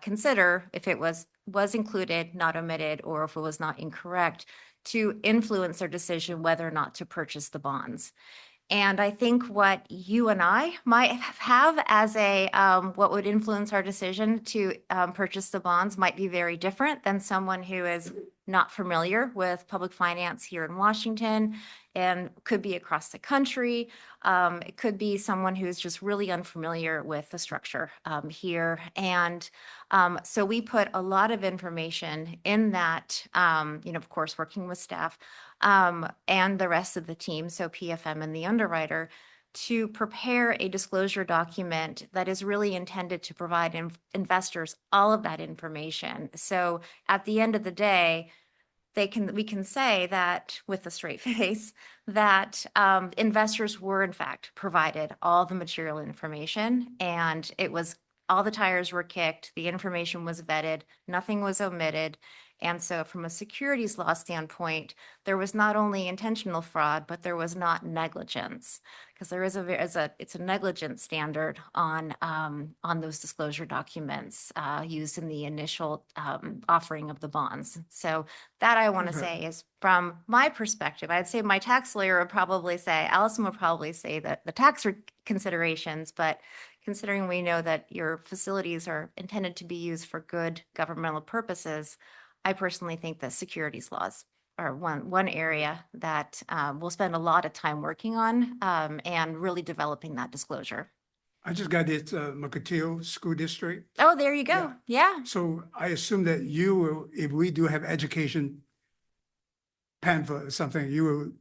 consider if it was included, not omitted, or if it was not incorrect, to influence their decision whether or not to purchase the bonds. And I think what you and I might have as what would influence our decision to purchase the bonds might be very different than someone who is not familiar with public finance here in Washington and could be across the country. It could be someone who's just really unfamiliar with the structure here. And so we put a lot of information in that, of course, working with staff and the rest of the team, so PFM and the underwriter, to prepare a disclosure document that is really intended to provide investors all of that information. So at the end of the day, we can say that with a straight face that investors were in fact provided all the material information, and it was all the tires were kicked, the information was vetted, nothing was omitted, And so from a securities law standpoint, there was not only intentional fraud, but there was not negligence. Because there is it's a negligence standard on those disclosure documents used in the initial offering of the bonds. So that I want to Okay. say is from my perspective, I'd say my tax lawyer would probably say, Allison would probably say that the tax considerations, but considering we know that your facilities are intended to be used for good governmental purposes, I personally think that securities laws are one area that we'll spend a lot of time working on and really developing that disclosure. I just got this McAtee School District. Oh, there you go. Yeah. So I assume that you will, if we do have education pamphlet or something, you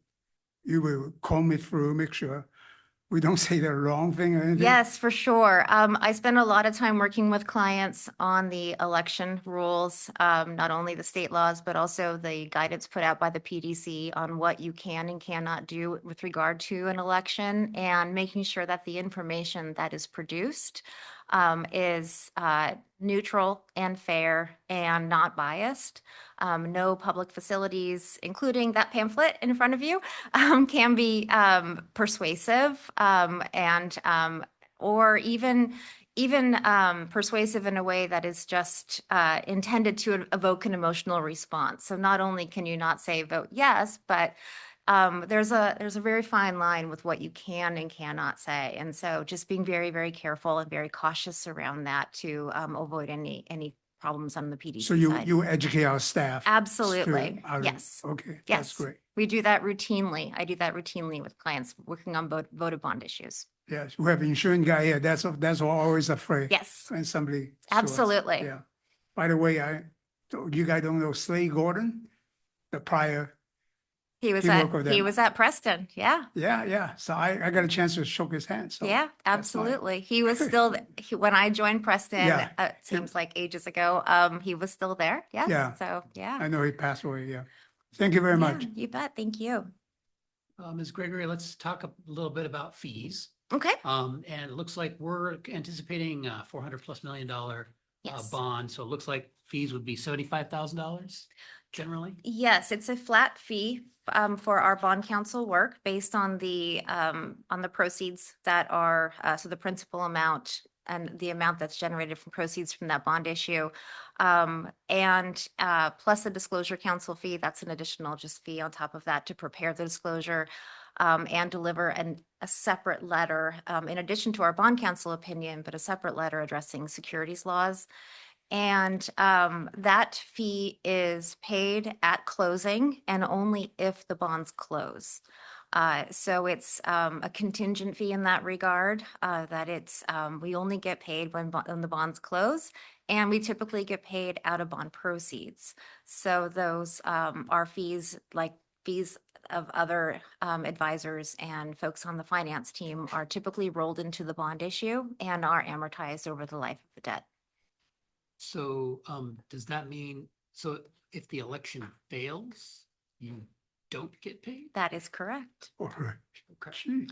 will comb it through, make sure we don't say the wrong thing or anything. Yes, for sure. I spend a lot of time working with clients on the election rules, not only the state laws, but also the guidance put out by the PDC on what you can and cannot do with regard to an election, and making sure that the information that is produced is neutral and fair and not biased. No public facilities, including that pamphlet in front of you, can be persuasive or even persuasive in a way that is just intended to evoke an emotional response. So not only can you not say vote yes, but there's a very fine line with what you can and cannot say. And so just being very, very careful and very cautious around that to avoid any problems on the PDC So side. you educate our staff. Absolutely. to- Yes. Okay, that's Yes. great. We do that routinely. I do that routinely with clients working on voted bond issues. Yes, we have an insurance guy here. That's always afraid. Yes. When somebody. sues. Absolutely. Yeah. By the way, you guys don't know Slade Gordon, the prior. He was He worked with them. at Preston. Yeah. Yeah. So I got a chance to shake his hand. So Yeah, that's fine. absolutely. He was still, when I joined Preston, Yeah. it seems like ages ago, he was still there. Yes. Yeah. So, yeah. I know he passed away. Yeah. Thank you very much. Yeah, you bet. Thank you. Ms. Gregory, let's talk a little bit about fees. Okay. And it looks like we're anticipating a $400+ million Yes. bond. So it looks like fees would be $75,000 generally. Yes, it's a flat fee for our bond counsel work based on the proceeds that are, so the principal amount and the amount that's generated from proceeds from that bond issue. And plus the disclosure counsel fee, that's an additional just fee on top of that to prepare the disclosure and deliver a separate letter in addition to our bond counsel opinion, but a separate letter addressing securities laws. And that fee is paid at closing and only if the bonds close. So it's a contingent fee in that regard, that it's, we only get paid when the bonds close, and we typically get paid out of bond proceeds. So those are fees, like fees of other advisors and folks on the finance team, are typically rolled into the bond issue and are amortized over the life of the debt. So does that mean, so if the election fails, you don't get paid? That is correct. All right. Okay. Gee.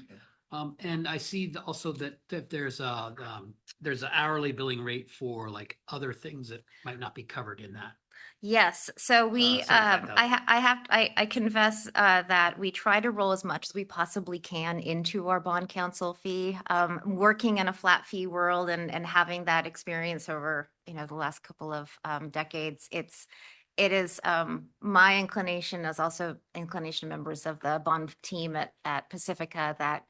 And I see also that there's an hourly billing rate for like other things that might not be covered in that. Yes, so we, $75,000. I confess that we try to roll as much as we possibly can into our bond counsel fee. Working in a flat fee world and having that experience over, the last couple of decades, it is my inclination, as also inclination members of the bond team at Pacifica, that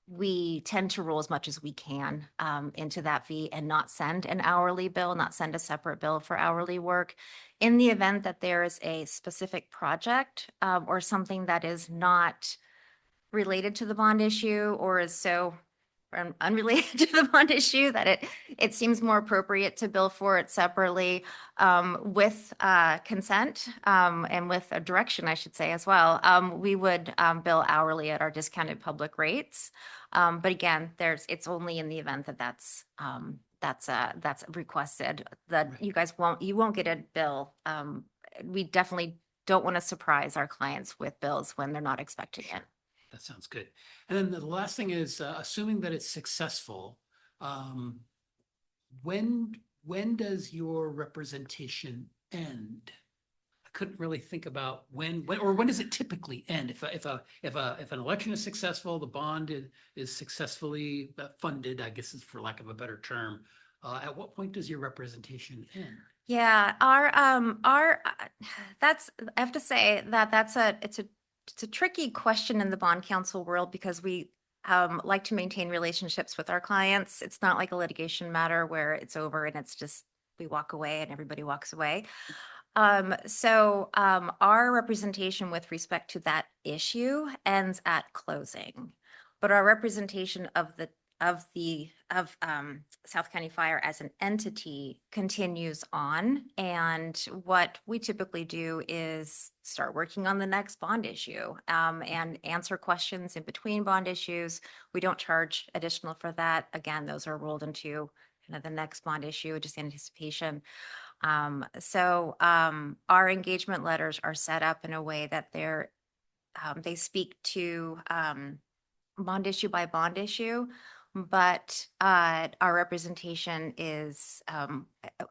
we tend to roll as much as we can into that fee and not send an hourly bill, not send a separate bill for hourly work. In the event that there is a specific project or something that is not related to the bond issue or is so unrelated to the bond issue that it seems more appropriate to bill for it separately with consent and with a direction, I should say as well. We would bill hourly at our discounted public rates. But again, it's only in the event that that's requested, that you won't get a bill. We definitely don't want to surprise our clients with bills when they're not expecting it. That sounds good. And then the last thing is, assuming that it's successful, when does your representation end? I couldn't really think about when does it typically end? If an election is successful, the bond is successfully funded, I guess is for lack of a better term. At what point does your representation end? Yeah, that's, I have to say that it's a tricky question in the bond counsel world because we like to maintain relationships with our clients. It's not like a litigation matter where it's over and it's just, we walk away and everybody walks away. Our representation with respect to that issue ends at closing. But our representation of South County Fire as an entity continues on. And what we typically do is start working on the next bond issue, and answer questions in between bond issues. We don't charge additional for that. Again, those are rolled into kind of the next bond issue, just anticipation. Our engagement letters are set up in a way that they speak to bond issue by bond issue, but our representation is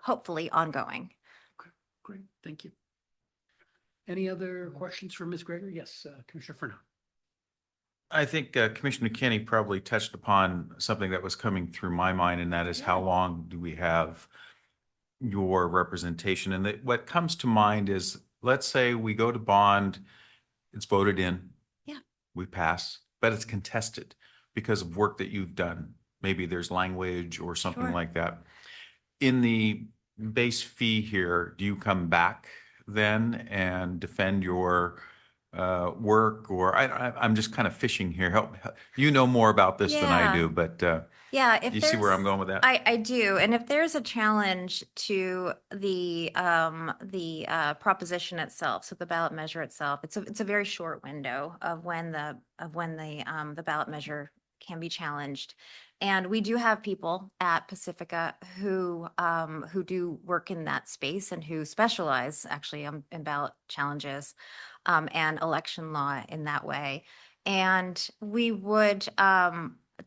hopefully ongoing. Okay, great, thank you. Any other questions for Ms. Gregory? Yes, Commissioner Furno. I think Commissioner Kenny probably touched upon something that was coming through my mind, and that is how long do we have your representation? And what comes to mind is, let's say we go to bond, it's voted in. Yeah. We pass, but it's contested because of work that you've done. Maybe there's language or something Sure. like that. In the base fee here, do you come back then and defend your work? Or I'm just kind of fishing here. Help, you know more about this than I Yeah. do, but Yeah, if you see where there's- I'm going with that? I do, and if there's a challenge to the proposition itself, so the ballot measure itself, it's a very short window of when the ballot measure can be challenged. And we do have people at Pacifica who do work in that space and who specialize actually in ballot challenges and election law in that way. And we would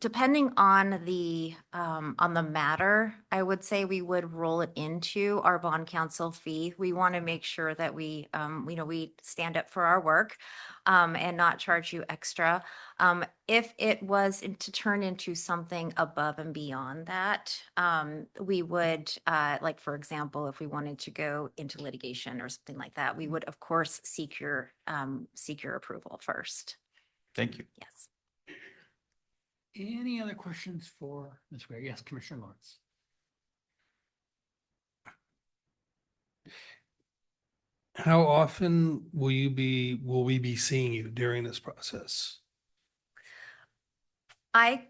depending on the matter, I would say we would roll it into our bond counsel fee. We want to make sure that we stand up for our work and not charge you extra. If it was to turn into something above and beyond that, we would, like, for example, if we wanted to go into litigation or something like that, we would, of course, seek your approval first. Thank you. Yes. Any other questions for Ms. Gregory? Yes, Commissioner Lawrence. How often will we be seeing you during this process? I'm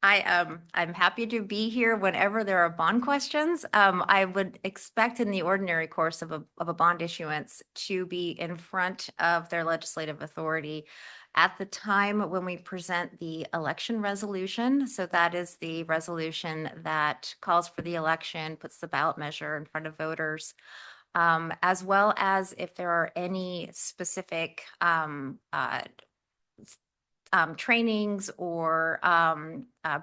happy to be here whenever there are bond questions. I would expect in the ordinary course of a bond issuance to be in front of their legislative authority at the time when we present the election resolution. So that is the resolution that calls for the election, puts the ballot measure in front of voters, as well as if there are any specific trainings or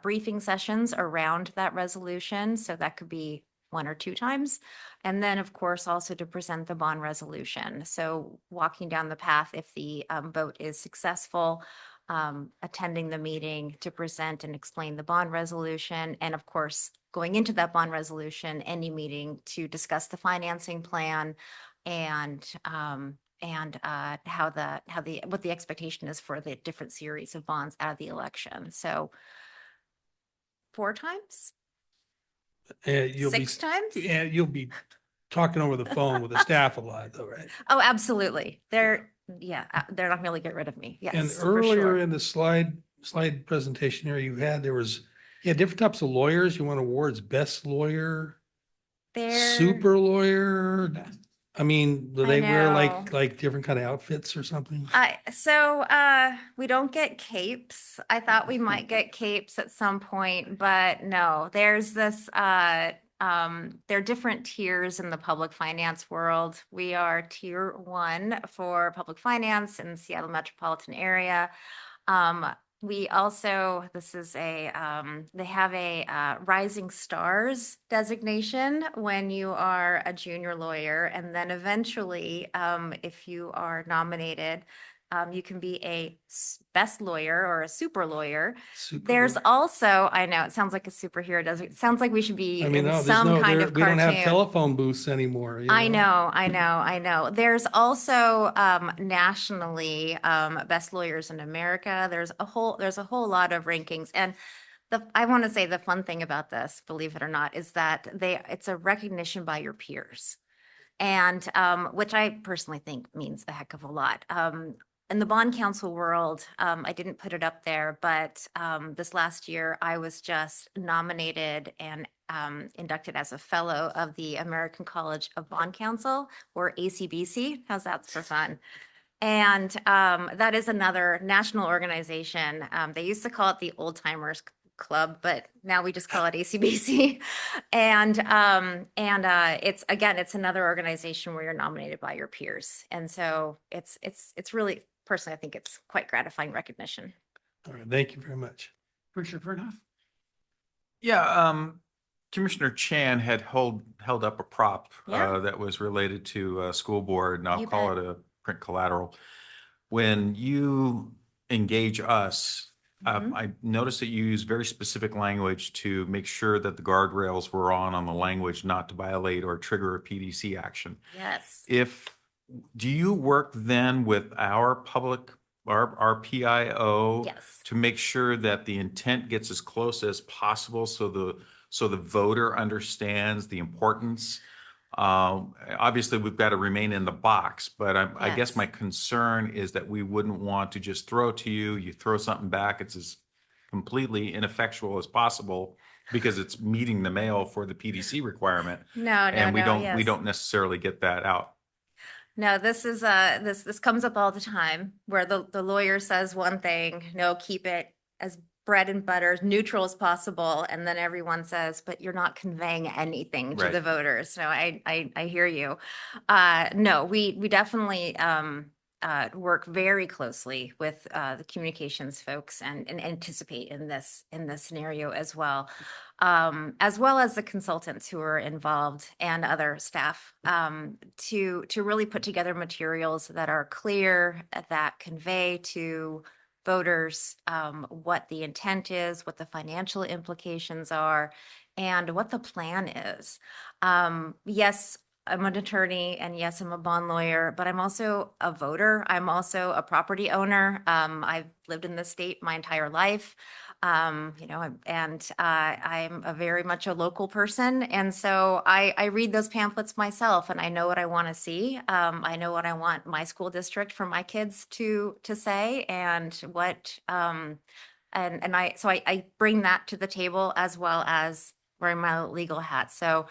briefing sessions around that resolution. So that could be 1 or 2 times. And then, of course, also to present the bond resolution. So walking down the path, if the vote is successful, attending the meeting to present and explain the bond resolution. And of course, going into that bond resolution, any meeting to discuss the financing plan and what the expectation is for the different series of bonds out of the election. So 4 times? You'll be 6 times? Yeah, you'll be talking over the phone with the staff a lot though, right? Oh, absolutely. They're not going to get rid of me. Yes, And for earlier sure. in the slide presentation here, you had different types of lawyers. You want awards, best lawyer, super lawyer. I mean, do I they wear know. like different kind of outfits or something? We don't get capes. I thought we might get capes at some point, but no, there's this, there are different tiers in the public finance world. We are tier 1 for public finance in the Seattle metropolitan area. We also, this is they have a Rising Stars designation when you are a junior lawyer. And then eventually, if you are nominated, you can be a best lawyer or a super lawyer. There's Super. also, I know, it sounds like a superhero, doesn't it? Sounds like we should be I mean, in no, there's some no, kind there, of we don't have cartoon. telephone booths anymore. You I know, I know, I know. There's also nationally best lawyers in America. There's a whole lot of rankings. And I want to say the fun thing about this, believe it or not, is that it's a recognition by your peers. And which I personally think means a heck of a lot. In the bond counsel world, I didn't put it up there, but this last year I was just nominated and inducted as a fellow of the American College of Bond Counsel, or ACBC. How's that for fun? And that is another national organization. They used to call it the Old Timers Club, but now we just call it ACBC. And it's another organization where you're nominated by your peers. And so it's really, personally, I think it's quite gratifying recognition. All right, thank you very much. Commissioner Vernhoff? Yeah, Commissioner Chan had held up a prop Yeah. that was related to school board, and I'll You call bet. it a print collateral. When you engage us, Mhm. I noticed that you use very specific language to make sure that the guardrails were on the language not to violate or trigger a PDC action. Yes. Do you work then with our PIO? Yes. To make sure that the intent gets as close as possible so the voter understands the importance? Obviously, we've got to remain in the box, but I guess Yes. my concern is that we wouldn't want to just throw it to you. You throw something back, it's as completely ineffectual as possible because it's meeting the mail for the PDC requirement. No, And we yes. don't necessarily get that out. No, this is this comes up all the time where the lawyer says one thing, no, keep it as bread and butter, neutral as possible, and then everyone says, but you're not conveying anything to Right. the voters. So I hear you. No, we definitely work very closely with the communications folks and anticipate in this scenario as well as the consultants who are involved and other staff to really put together materials that are clear, that convey to voters what the intent is, what the financial implications are, and what the plan is. Yes, I'm an attorney, and yes, I'm a bond lawyer, but I'm also a voter. I'm also a property owner. I've lived in the state my entire life. I'm a very much a local person. And so I read those pamphlets myself, and I know what I want to see. I know what I want my school district for my kids to say, and what, I bring that to the table as well as wearing my legal hat. So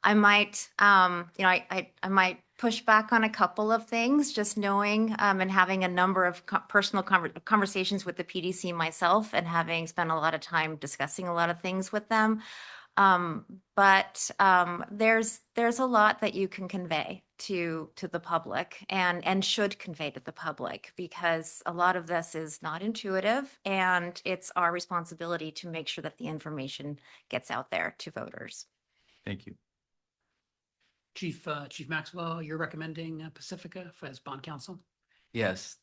I might, I might push back on a couple of things, just knowing and having a number of personal conversations with the PDC myself, and having spent a lot of time discussing a lot of things with them. But there's a lot that you can convey to the public and should convey to the public, because a lot of this is not intuitive, and it's our responsibility to make sure that the information gets out there to voters. Thank you. Chief Maxwell, you're recommending Pacifica as bond counsel? Yes,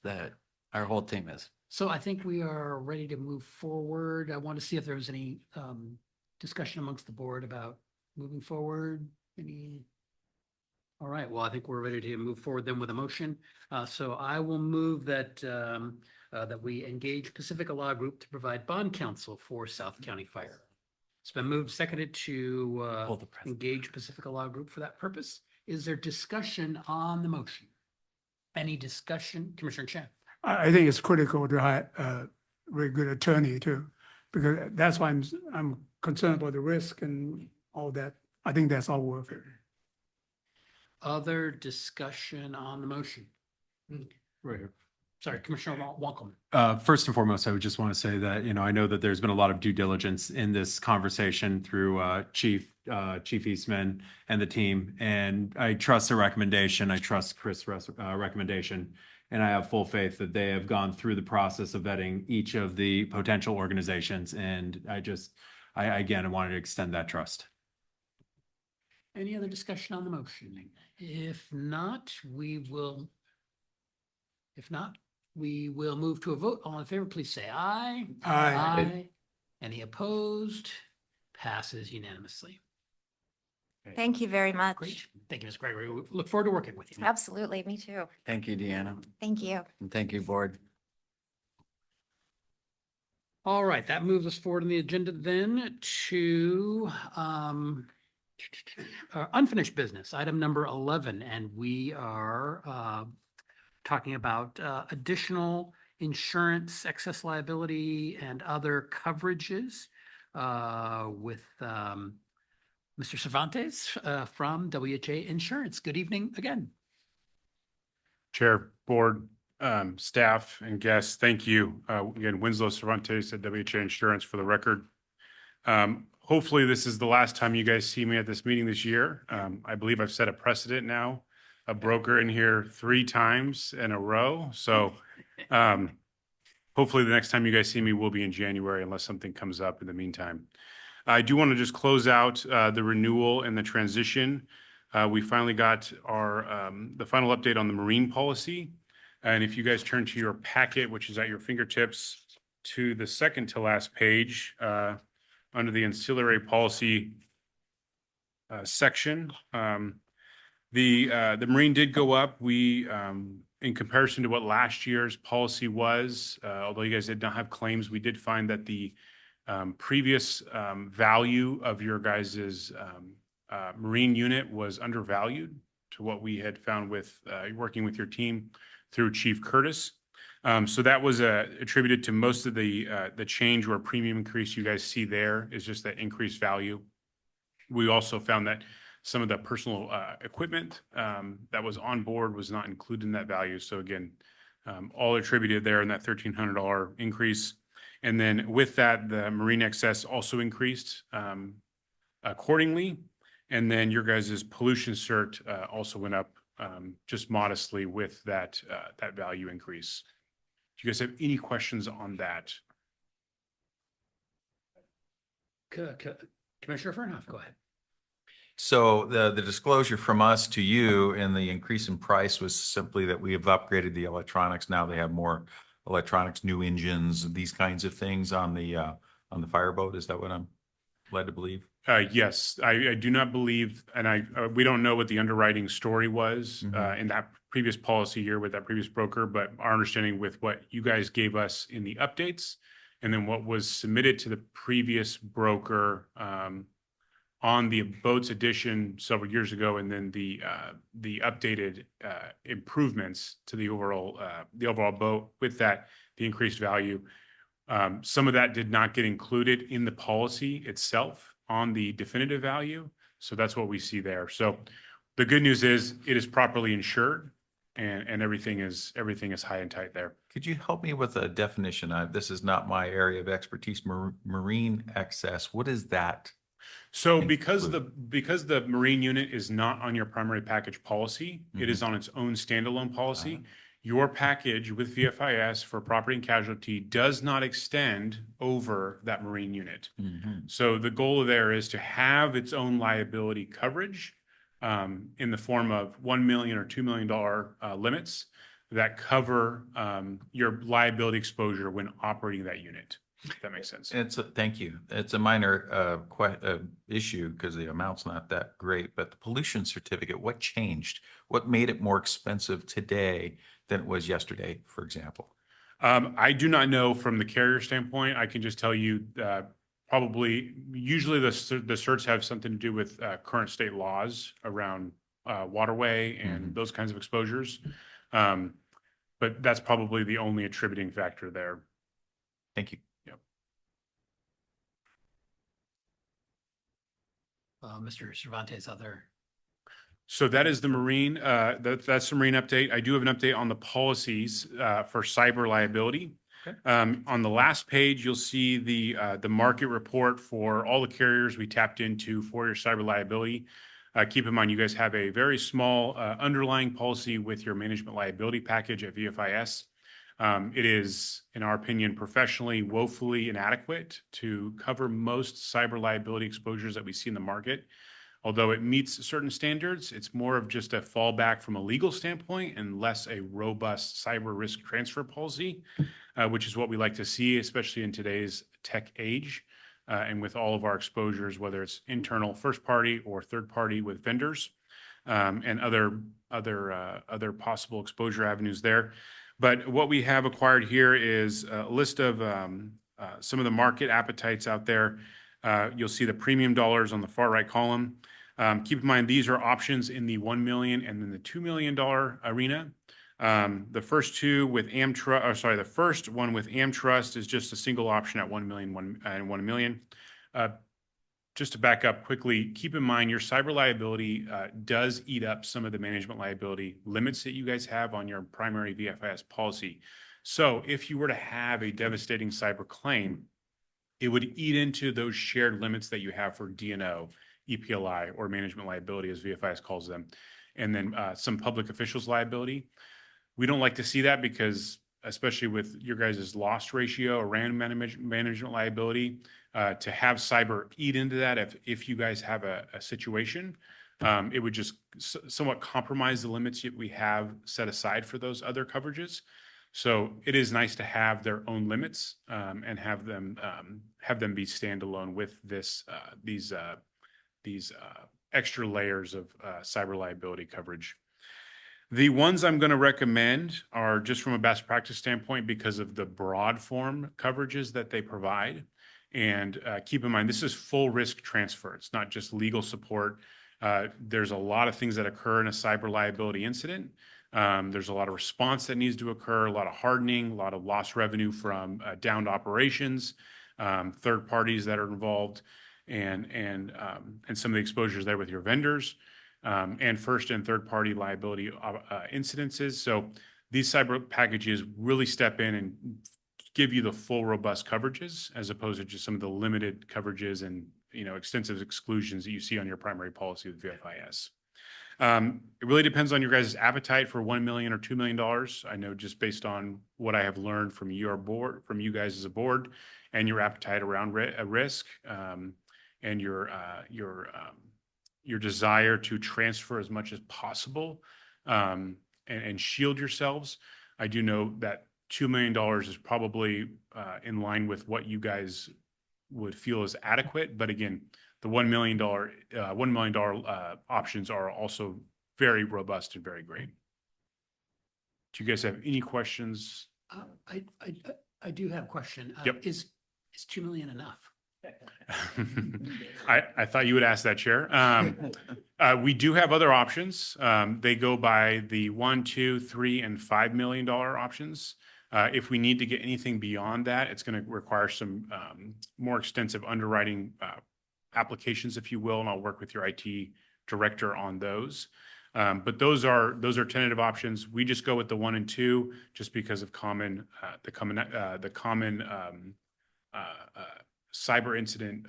our whole team is. So I think we are ready to move forward. I want to see if there was any discussion amongst the board about moving forward. All right, well, I think we're ready to move forward then with a motion. So I will move that that we engage Pacifica Law Group to provide bond counsel for South County Fire. It's been moved, seconded to engage Pacifica Law Group for that purpose. Is there discussion on the motion? Any discussion? Commissioner Chan? I think it's critical to hire a very good attorney too, because that's why I'm concerned about the risk and all that. I think that's all worth it. Other discussion on the motion? Right here. Sorry, Commissioner Wankelman. First and foremost, I would just want to say that, I know that there's been a lot of due diligence in this conversation through Chief Eastman and the team, and I trust the recommendation. I trust Chris' recommendation. And I have full faith that they have gone through the process of vetting each of the potential organizations. And I again wanted to extend that trust. Any other discussion on the motion? If not, we will move to a vote. All in favor, please say aye. Aye. Any opposed? Passes unanimously. Thank you very much. Great. Thank you, Ms. Gregory. We look forward to working with you. Absolutely, me too. Thank you, Deanna. Thank you. And thank you, board. All right, that moves us forward on the agenda then to unfinished business, item number 11. And we are talking about additional insurance, excess liability, and other coverages with Mr. Cervantes from WHA Insurance. Good evening again. Chair, board, staff, and guests, thank you. Again, Winslow Cervantes at WHA Insurance for the record. Hopefully this is the last time you guys see me at this meeting this year. I believe I've set a precedent now, a broker in here 3 times in a row. So hopefully the next time you guys see me will be in January unless something comes up in the meantime. I do want to just close out the renewal and the transition. We finally got our the final update on the marine policy. And if you guys turn to your packet, which is at your fingertips, to the second to last page, under the ancillary policy section, the marine did go up. We, in comparison to what last year's policy was, although you guys did not have claims, we did find that the previous value of your guys's marine unit was undervalued to what we had found with working with your team through Chief Curtis. So that was attributed to most of the change or premium increase you guys see there is just that increased value. We also found that some of the personal equipment that was on board was not included in that value. So again, all attributed there in that $1,300 increase. And then with that, the marine excess also increased accordingly. And then your guys' pollution cert also went up just modestly with that value increase. Do you guys have any questions on that? Commissioner Fernhoff, go ahead. So the disclosure from us to you and the increase in price was simply that we have upgraded the electronics. Now they have more electronics, new engines, these kinds of things on the fireboat. Is that what I'm led to believe? Yes, I do not believe, and we don't know what the underwriting story was in that previous policy year with that previous broker, but our understanding with what you guys gave us in the updates and then what was submitted to the previous broker on the boats edition several years ago, and then the updated improvements to the overall boat with that, the increased value. Some of that did not get included in the policy itself on the definitive value. So that's what we see there. So the good news is it is properly insured and everything is high and tight there. Could you help me with a definition? This is not my area of expertise. Marine excess, what is that? So because the marine unit is not on your primary package policy, it is on its own standalone policy. Your package with VFIS for property and casualty does not extend over that marine unit. So the goal there is to have its own liability coverage in the form of $1 million or $2 million limits that cover your liability exposure when operating that unit. If that makes sense. Thank you. It's a minor issue because the amount's not that great, but the pollution certificate, what changed? What made it more expensive today than it was yesterday, for example? I do not know from the carrier standpoint. I can just tell you usually the certs have something to do with current state laws around waterway and those kinds of exposures. But that's probably the only attributing factor there. Thank you. Mr. Cervantes, other. So that is the marine, that's the marine update. I do have an update on the policies for cyber liability. Okay. On the last page, you'll see the market report for all the carriers we tapped into for your cyber liability. Keep in mind, you guys have a very small underlying policy with your management liability package at VFIS. It is, in our opinion, professionally woefully inadequate to cover most cyber liability exposures that we see in the market. Although it meets certain standards, it's more of just a fallback from a legal standpoint and less a robust cyber risk transfer policy, which is what we like to see, especially in today's tech age. And with all of our exposures, whether it's internal first party or third party with vendors, and other possible exposure avenues there. But what we have acquired here is a list of some of the market appetites out there. You'll see the premium dollars on the far right column. Keep in mind, these are options in the $1 million and then the $2 million arena. The first two with the first one with AmTrust is just a single option at 1 million and 1 million. Just to back up quickly, keep in mind your cyber liability does eat up some of the management liability limits that you guys have on your primary VFIS policy. So if you were to have a devastating cyber claim, it would eat into those shared limits that you have for D&O, EPLI, or management liability, as VFIS calls them, and then some public officials liability. We don't like to see that because, especially with your guys' loss ratio around management liability, to have cyber eat into that if you guys have a situation, it would just somewhat compromise the limits that we have set aside for those other coverages. So it is nice to have their own limits and have them be standalone with these extra layers of cyber liability coverage. The ones I'm going to recommend are just from a best practice standpoint because of the broad form coverages that they provide. And keep in mind, this is full risk transfer. It's not just legal support. There's a lot of things that occur in a cyber liability incident. There's a lot of response that needs to occur, a lot of hardening, a lot of lost revenue from downed operations, third parties that are involved, and some of the exposures there with your vendors, and first and third party liability incidences. So these cyber packages really step in and give you the full robust coverages as opposed to just some of the limited coverages and extensive exclusions that you see on your primary policy with VFIS. It really depends on your guys' appetite for $1 million or $2 million. I know just based on what I have learned from your board, from you guys as a board, and your appetite around risk, and your desire to transfer as much as possible, and shield yourselves. I do know that $2 million is probably in line with what you guys would feel is adequate. But again, the $1 million options are also very robust and very great. Do you guys have any questions? I do have a question. Yep. Is $2 million enough? I thought you would ask that, Chair. We do have other options. They go by the $1 million, $2 million, $3 million, and $5 million options. If we need to get anything beyond that, it's going to require some more extensive underwriting applications, if you will, and I'll work with your IT director on those. But those are tentative options. We just go with the 1 and 2 just because of the common cyber incident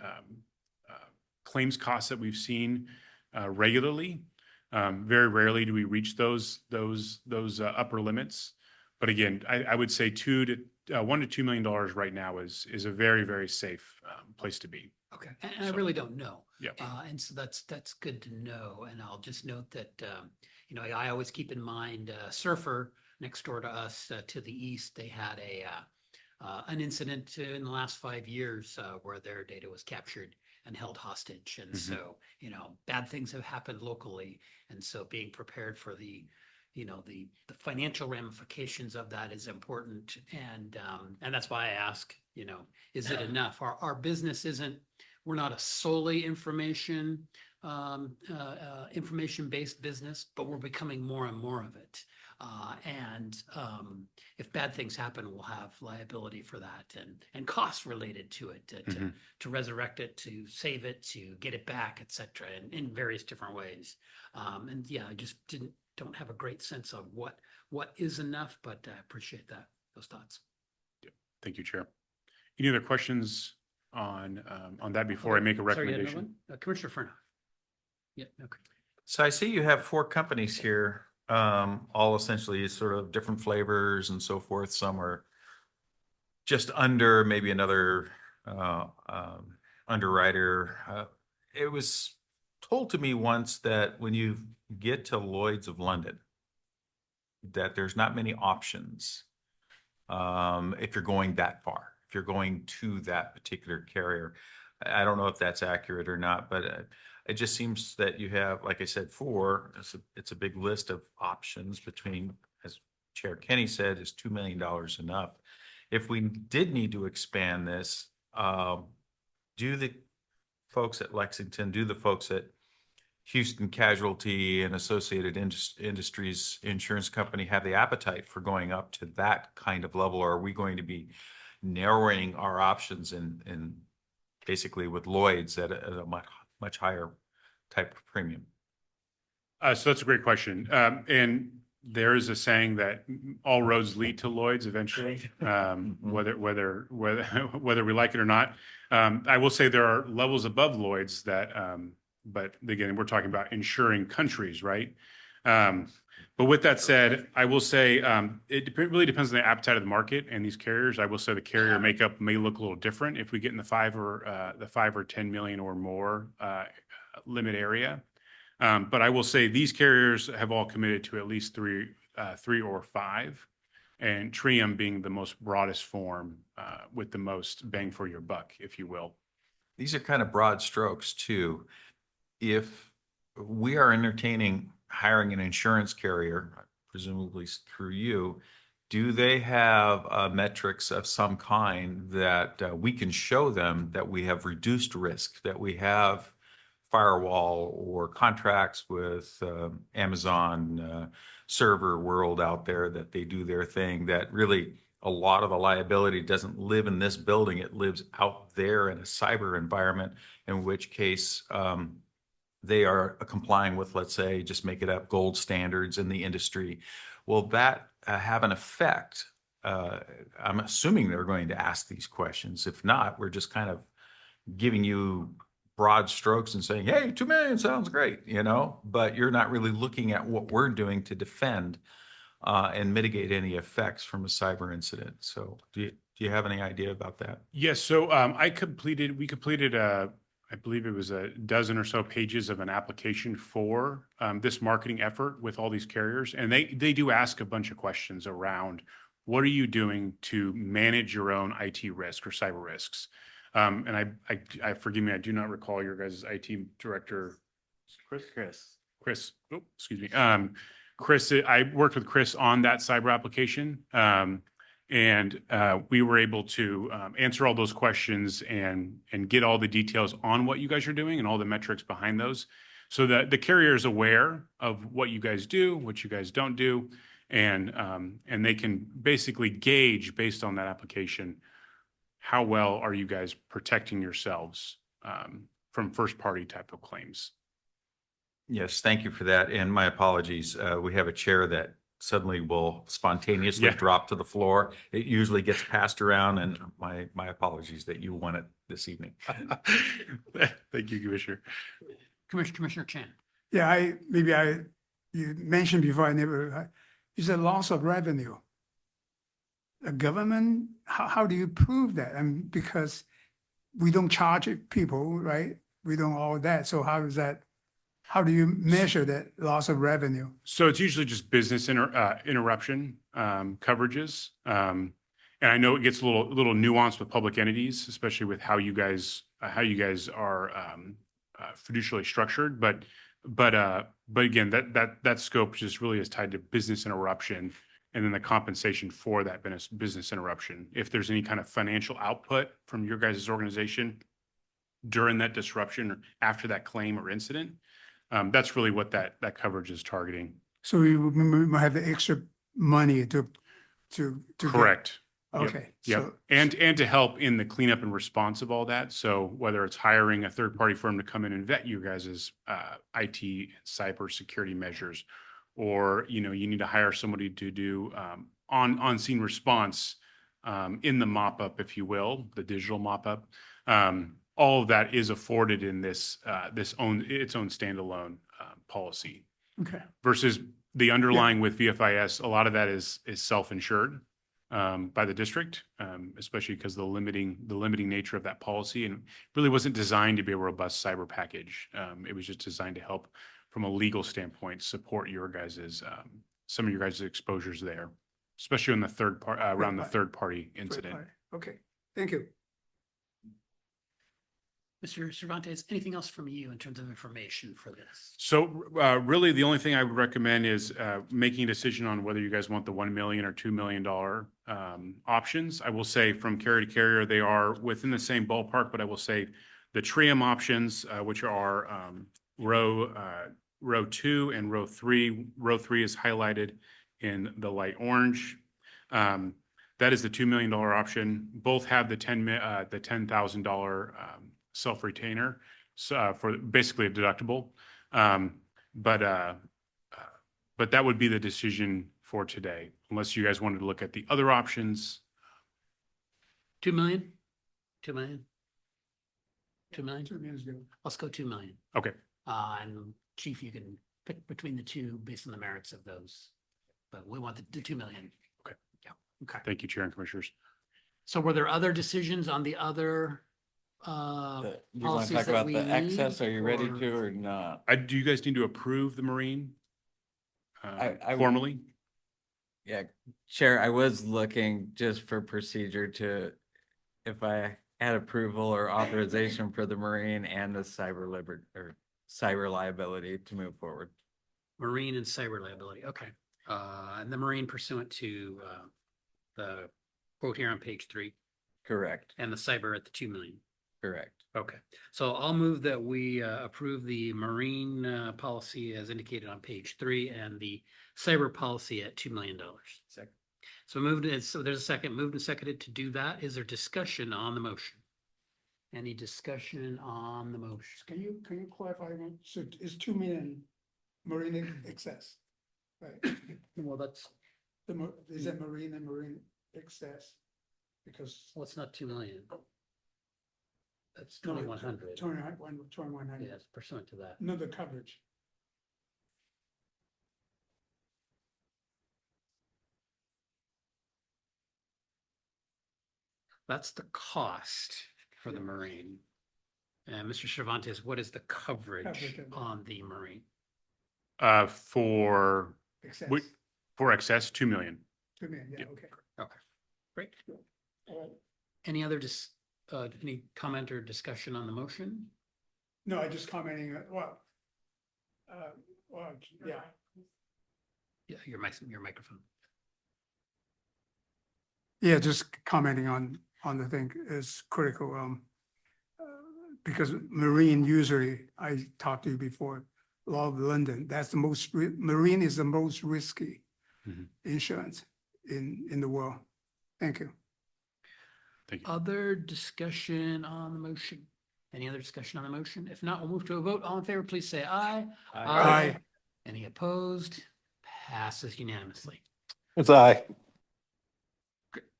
claims costs that we've seen regularly. Very rarely do we reach those upper limits. But again, I would say $1 to $2 million right now is a very, very safe place to be. Okay, and I really don't know. Yeah. And so that's good to know. And I'll just note that, I always keep in mind Surfer next door to us to the east, they had an incident in the last 5 years where their data was captured and held hostage. And so, bad things have happened locally. And so being prepared for the financial ramifications of that is important. And that's why I ask, is it enough? Our business we're not a solely information-based business, but we're becoming more and more of it. If bad things happen, we'll have liability for that and costs related to it, to resurrect it, to save it, to get it back, et cetera, in various different ways. I just don't have a great sense of what is enough, but I appreciate those thoughts. Yeah. Thank you, Chair. Any other questions on that before I make a recommendation? Sorry, Commissioner Furno. Yeah, okay. So I see you have 4 companies here, all essentially sort of different flavors and so forth. Some are just under maybe another underwriter. It was told to me once that when you get to Lloyd's of London, that there's not many options if you're going that far, if you're going to that particular carrier. I don't know if that's accurate or not, but it just seems that you have, like I said, 4. It's a big list of options between, as Chair Kenny said, is $2 million enough? If we did need to expand this, do the folks at Lexington, do the folks at Houston Casualty and Associated Industries Insurance Company have the appetite for going up to that kind of level? Or are we going to be narrowing our options in basically with Lloyd's at a much higher type of premium? So that's a great question. And there is a saying that all roads lead to Lloyd's eventually, whether we like it or not. I will say there are levels above Lloyd's that, but again, we're talking about insuring countries, right? But with that said, I will say really depends on the appetite of the market and these carriers. I will say the carrier makeup may look a little different if we get in the 5 or 10 million or more limit area. But I will say these carriers have all committed to at least 3 or 5, and Trium being the most broadest form with the most bang for your buck, if you will. These are kind of broad strokes too. If we are entertaining hiring an insurance carrier, presumably through you, do they have metrics of some kind that we can show them that we have reduced risk, that we have firewall or contracts with Amazon server world out there, that they do their thing, that really a lot of the liability doesn't live in this building, it lives out there in a cyber environment, in which case they are complying with, let's say, just make it up, gold standards in the industry. Will that have an effect? I'm assuming they're going to ask these questions. If not, we're just kind of giving you broad strokes and saying, hey, 2 million sounds great, but you're not really looking at what we're doing to defend and mitigate any effects from a cyber incident. So do you have any idea about that? Yes. So we completed I believe it was a dozen or so pages of an application for this marketing effort with all these carriers. And they do ask a bunch of questions around what are you doing to manage your own IT risk or cyber risks? And I forgive me, I do not recall your guys' IT director. Chris. Oh, excuse me. Chris, I worked with Chris on that cyber application. And we were able to answer all those questions and get all the details on what you guys are doing and all the metrics behind those, so that the carrier is aware of what you guys do, what you guys don't do, and they can basically gauge based on that application how well are you guys protecting yourselves from first party type of claims. Yes, thank you for that. And my apologies. We have a chair that suddenly will spontaneously drop to the floor. It usually gets passed around, and my apologies that you won it this evening. Thank you, Commissioner. Commissioner Chan. Yeah, you mentioned before, you said loss of revenue. The government, how do you prove that? Because we don't charge people, right? We don't all that. So how do you measure that loss of revenue? So it's usually just business interruption coverages. And I know it gets a little nuanced with public entities, especially with how you guys are fiduciarily structured. But again, that scope just really is tied to business interruption, and then the compensation for that business interruption. If there's any kind of financial output from your guys' organization during that disruption or after that claim or incident, that's really what that coverage is targeting. So we might have the extra money to Correct. Okay. Yep. So, and to help in the cleanup and response of all that. So whether it's hiring a third party firm to come in and vet you guys' IT cyber security measures, or you need to hire somebody to do on scene response in the mop up, if you will, the digital mop up. All of that is afforded in its own standalone policy Okay. versus the underlying with VFIS. A lot of that is self-insured by the district, especially because the limiting nature of that policy, and really wasn't designed to be a robust cyber package. It was just designed to help from a legal standpoint support your guys's some of your guys' exposures there, especially on the around the third party incident. Okay, thank you. Mr. Cervantes, anything else from you in terms of information for this? So really, the only thing I would recommend is making a decision on whether you guys want the $1 million or $2 million options. I will say from carrier to carrier, they are within the same ballpark, but I will say the TRIM options, which are row 2 and row 3. Row 3 is highlighted in the light orange. That is the $2 million option. Both have the $10,000 self-retainer for basically a deductible. But that would be the decision for today, unless you guys wanted to look at the other options. 2 million? 2 million? 2 million? 2 minutes ago. Let's go 2 million. Okay. And Chief, you can pick between the two based on the merits of those. But we want the 2 million. Okay. Yeah. Okay. Thank you, Chair and Commissioners. So were there other decisions on the other You want to policies talk that about we the excess? need, Are you ready or- to or not? Do you guys need to approve the Marine I- formally? Yeah, Chair, I was looking just for procedure to, if I had approval or authorization for the Marine and the cyber liability to move forward. Marine and cyber liability, okay. And the Marine pursuant to the quote here on page 3, Correct, and the cyber at the 2 million. correct. Okay, so I'll move that we approve the Marine policy as indicated on page 3 and the cyber policy at $2 million. Second. So so there's a second, moved and seconded to do that. Is there discussion on the motion? Any discussion on the motion? Can you clarify, so it's 2 million marine excess, right? Well, that's, Is that marine and marine excess? Because. well, it's not 2 million. That's No, 2,100. 2,100. Yes, pursuant to that. No, the coverage. That's the cost for the Marine. And Mr. Cervantes, what is the coverage Coverage of that. on the Marine? For Excess. for excess, 2 million. 2 million, yeah, Yeah. okay. Okay, great. All right. Any other any comment or discussion on the motion? No, I just commenting, yeah. Yeah, your microphone. Yeah, just commenting on the thing is critical. Because Marine usually, I talked to you before, law of London, that's the most, Marine is the most risky Mhm. insurance in the world. Thank you. Thank you. Other discussion on the motion? Any other discussion on the motion? If not, we'll move to a vote. All in favor, please say aye. Aye. Any opposed? Passes unanimously. It's aye.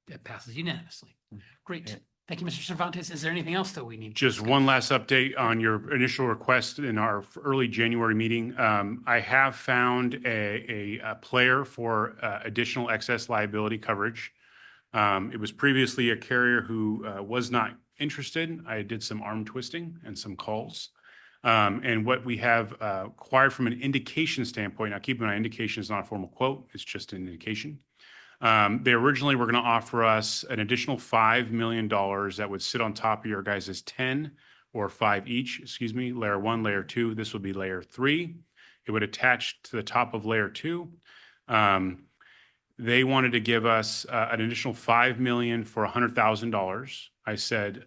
It passes unanimously. Great. Thank you, Mr. Cervantes. Is there anything else that we need? to Just discuss? one last update on your initial request in our early January meeting. I have found a player for additional excess liability coverage. It was previously a carrier who was not interested. I did some arm twisting and some calls. And what we have acquired from an indication standpoint, now keep in mind, indication is not a formal quote, it's just an indication. They originally were going to offer us an additional $5 million that would sit on top of your guys' 10 or 5 each, excuse me, layer 1, layer 2. This would be layer 3. It would attach to the top of layer 2. They wanted to give us an additional $5 million for $100,000. I said,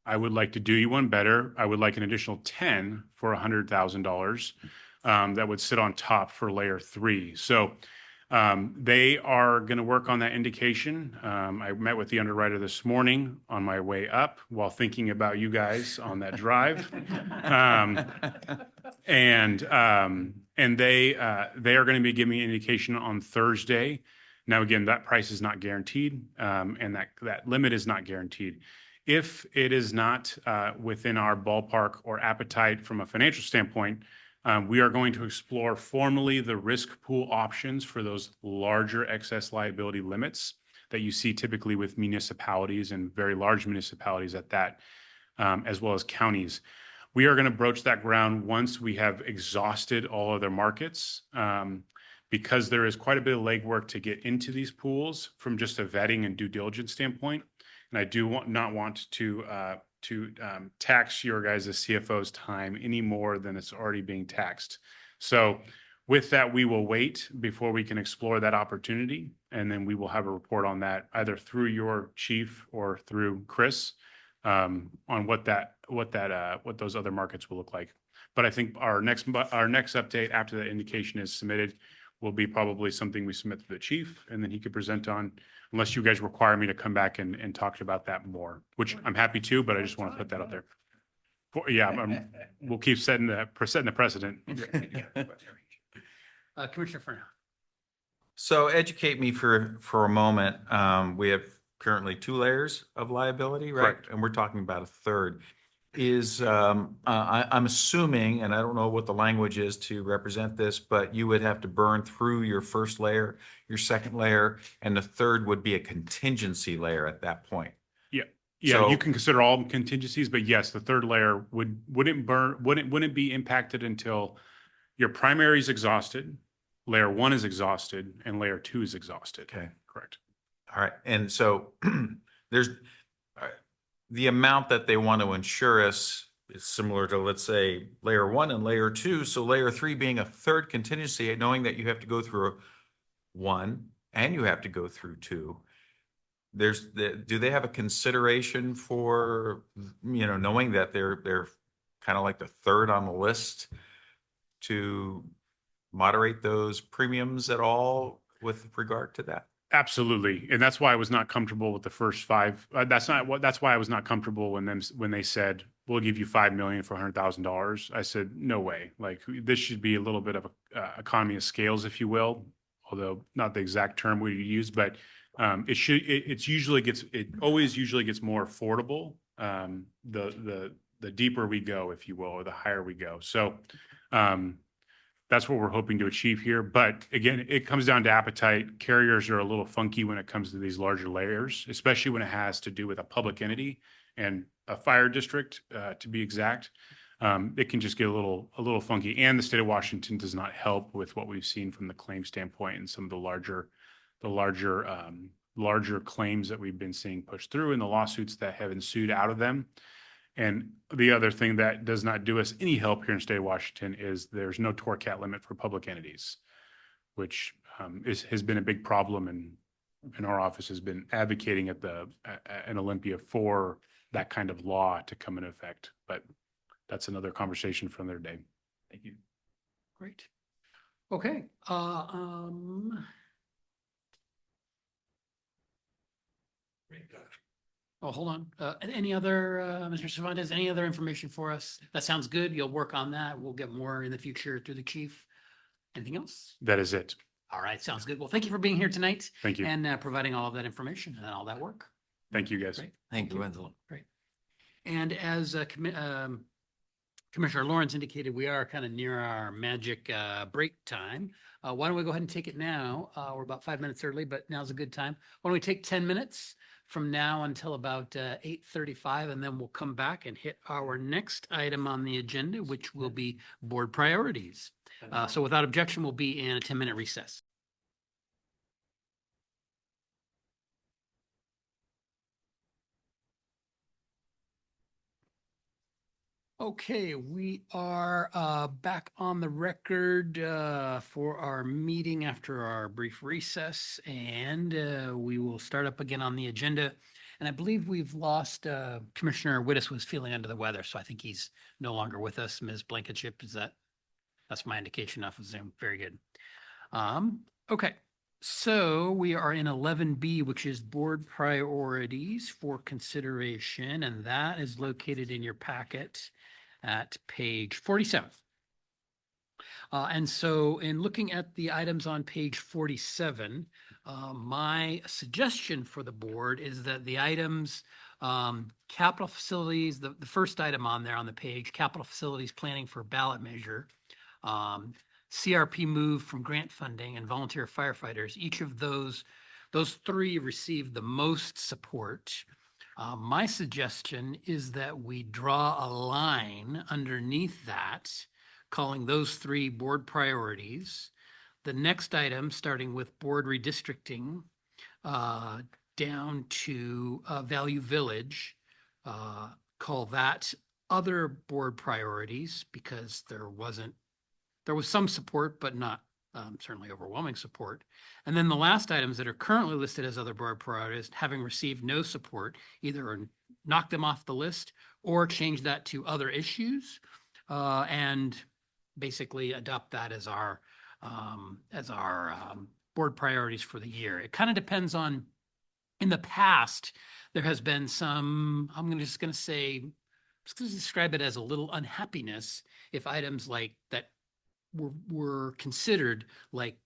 I would like to do you one better. I would like an additional 10 for $100,000 that would sit on top for layer 3. So they are going to work on that indication. I met with the underwriter this morning on my way up while thinking about you guys on that drive. And they are going to be giving me an indication on Thursday. Now, again, that price is not guaranteed, and that limit is not guaranteed. If it is not within our ballpark or appetite from a financial standpoint, We are going to explore formally the risk pool options for those larger excess liability limits that you see typically with municipalities and very large municipalities at that, as well as counties. We are going to broach that ground once we have exhausted all other markets, because there is quite a bit of legwork to get into these pools from just a vetting and due diligence standpoint. And I do not want to tax your guys' CFO's time any more than it's already being taxed. So with that, we will wait before we can explore that opportunity. And then we will have a report on that either through your chief or through Chris, on what those other markets will look like. But I think our next update after that indication is submitted will be probably something we submit to the chief, and then he could present on, unless you guys require me to come back and talk about that more, which I'm happy to, but I just want to put that out there. We'll keep setting the precedent. Commissioner Furnow. So educate me for a moment. We have currently 2 layers of liability, right? Correct. And we're talking about a third. I'm assuming, and I don't know what the language is to represent this, but you would have to burn through your first layer, your second layer, and the third would be a contingency layer at that point. Yeah, So- you can consider all contingencies, but yes, the third layer wouldn't be impacted until your primary is exhausted, layer 1 is exhausted, and layer 2 is exhausted. Okay. Correct. All right. And so there's the amount that they want to insure us is similar to, let's say, layer 1 and layer 2. So layer 3 being a third contingency, knowing that you have to go through 1 and you have to go through 2. Do they have a consideration for, knowing that they're kind of like the third on the list, to moderate those premiums at all with regard to that? Absolutely. And that's why I was not comfortable with the first 5. That's why I was not comfortable when they said, we'll give you $5 million for $100,000. I said, no way. Like, this should be a little bit of a economy of scales, if you will, although not the exact term we use, but it always usually gets more affordable, the deeper we go, if you will, or the higher we go. So, that's what we're hoping to achieve here. But again, it comes down to appetite. Carriers are a little funky when it comes to these larger layers, especially when it has to do with a public entity and a fire district, to be exact. It can just get a little funky. And the state of Washington does not help with what we've seen from the claim standpoint and some of the larger claims that we've been seeing pushed through and the lawsuits that have ensued out of them. And the other thing that does not do us any help here in the state of Washington is there's no tort cat limit for public entities, which has been a big problem, and our office has been advocating in Olympia for that kind of law to come into effect. But that's another conversation for another day. Thank you. Great. Okay. Oh, hold on. Any other, Mr. Cervantes, any other information for us? That sounds good. You'll work on that. We'll get more in the future through the chief. Anything else? That is it. All right. Sounds good. Well, thank you for being here tonight. Thank you. And providing all of that information and all that work. Thank you, guys. Great. Thank you, Winslow. Great. And as Commissioner Lawrence indicated, we are kind of near our magic break time. Why don't we go ahead and take it now? We're about 5 minutes early, but now's a good time. Why don't we take 10 minutes from now until about 8:35, and then we'll come back and hit our next item on the agenda, which will be board priorities. So without objection, we'll be in a 10-minute recess. Okay, we are back on the record for our meeting after our brief recess, and we will start up again on the agenda. And I believe we've lost Commissioner Wittes was feeling under the weather, so I think he's no longer with us. Ms. Blankenship, that's my indication off of Zoom. Very good. Okay, so we are in 11B, which is board priorities for consideration, and that is located in your packet at page 47. And so in looking at the items on page 47, my suggestion for the board is that the items, capital facilities, the first item on there on the page, capital facilities planning for ballot measure, CRP move from grant funding and volunteer firefighters. Each of those three received the most support. My suggestion is that we draw a line underneath that, calling those three board priorities. The next item, starting with board redistricting, down to Value Village, call that other board priorities, because there was some support, but not certainly overwhelming support. And then the last items that are currently listed as other board priorities, having received no support, either knock them off the list or change that to other issues, and basically adopt that as our board priorities for the year. It kind of depends on, in the past, there has been some, just going to describe it as a little unhappiness if items like that were considered like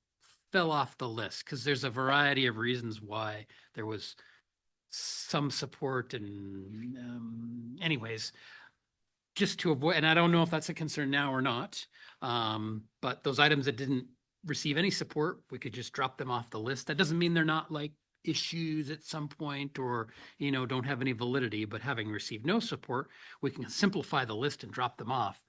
fell off the list, because there's a variety of reasons why there was some support. And anyways, just to avoid, and I don't know if that's a concern now or not, but those items that didn't receive any support, we could just drop them off the list. That doesn't mean they're not like issues at some point, or don't have any validity, but having received no support, we can simplify the list and drop them off.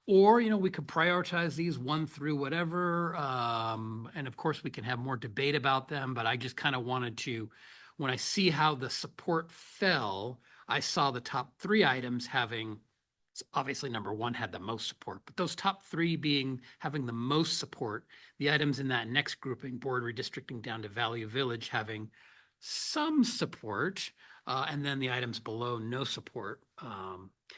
Or, we could prioritize these one through whatever. And of course, we can have more debate about them, but I just kind of wanted to, when I see how the support fell, I saw the top three items having, obviously number one had the most support, but those top three having the most support, the items in that next grouping, board redistricting down to Value Village, having some support, and then the items below, no support.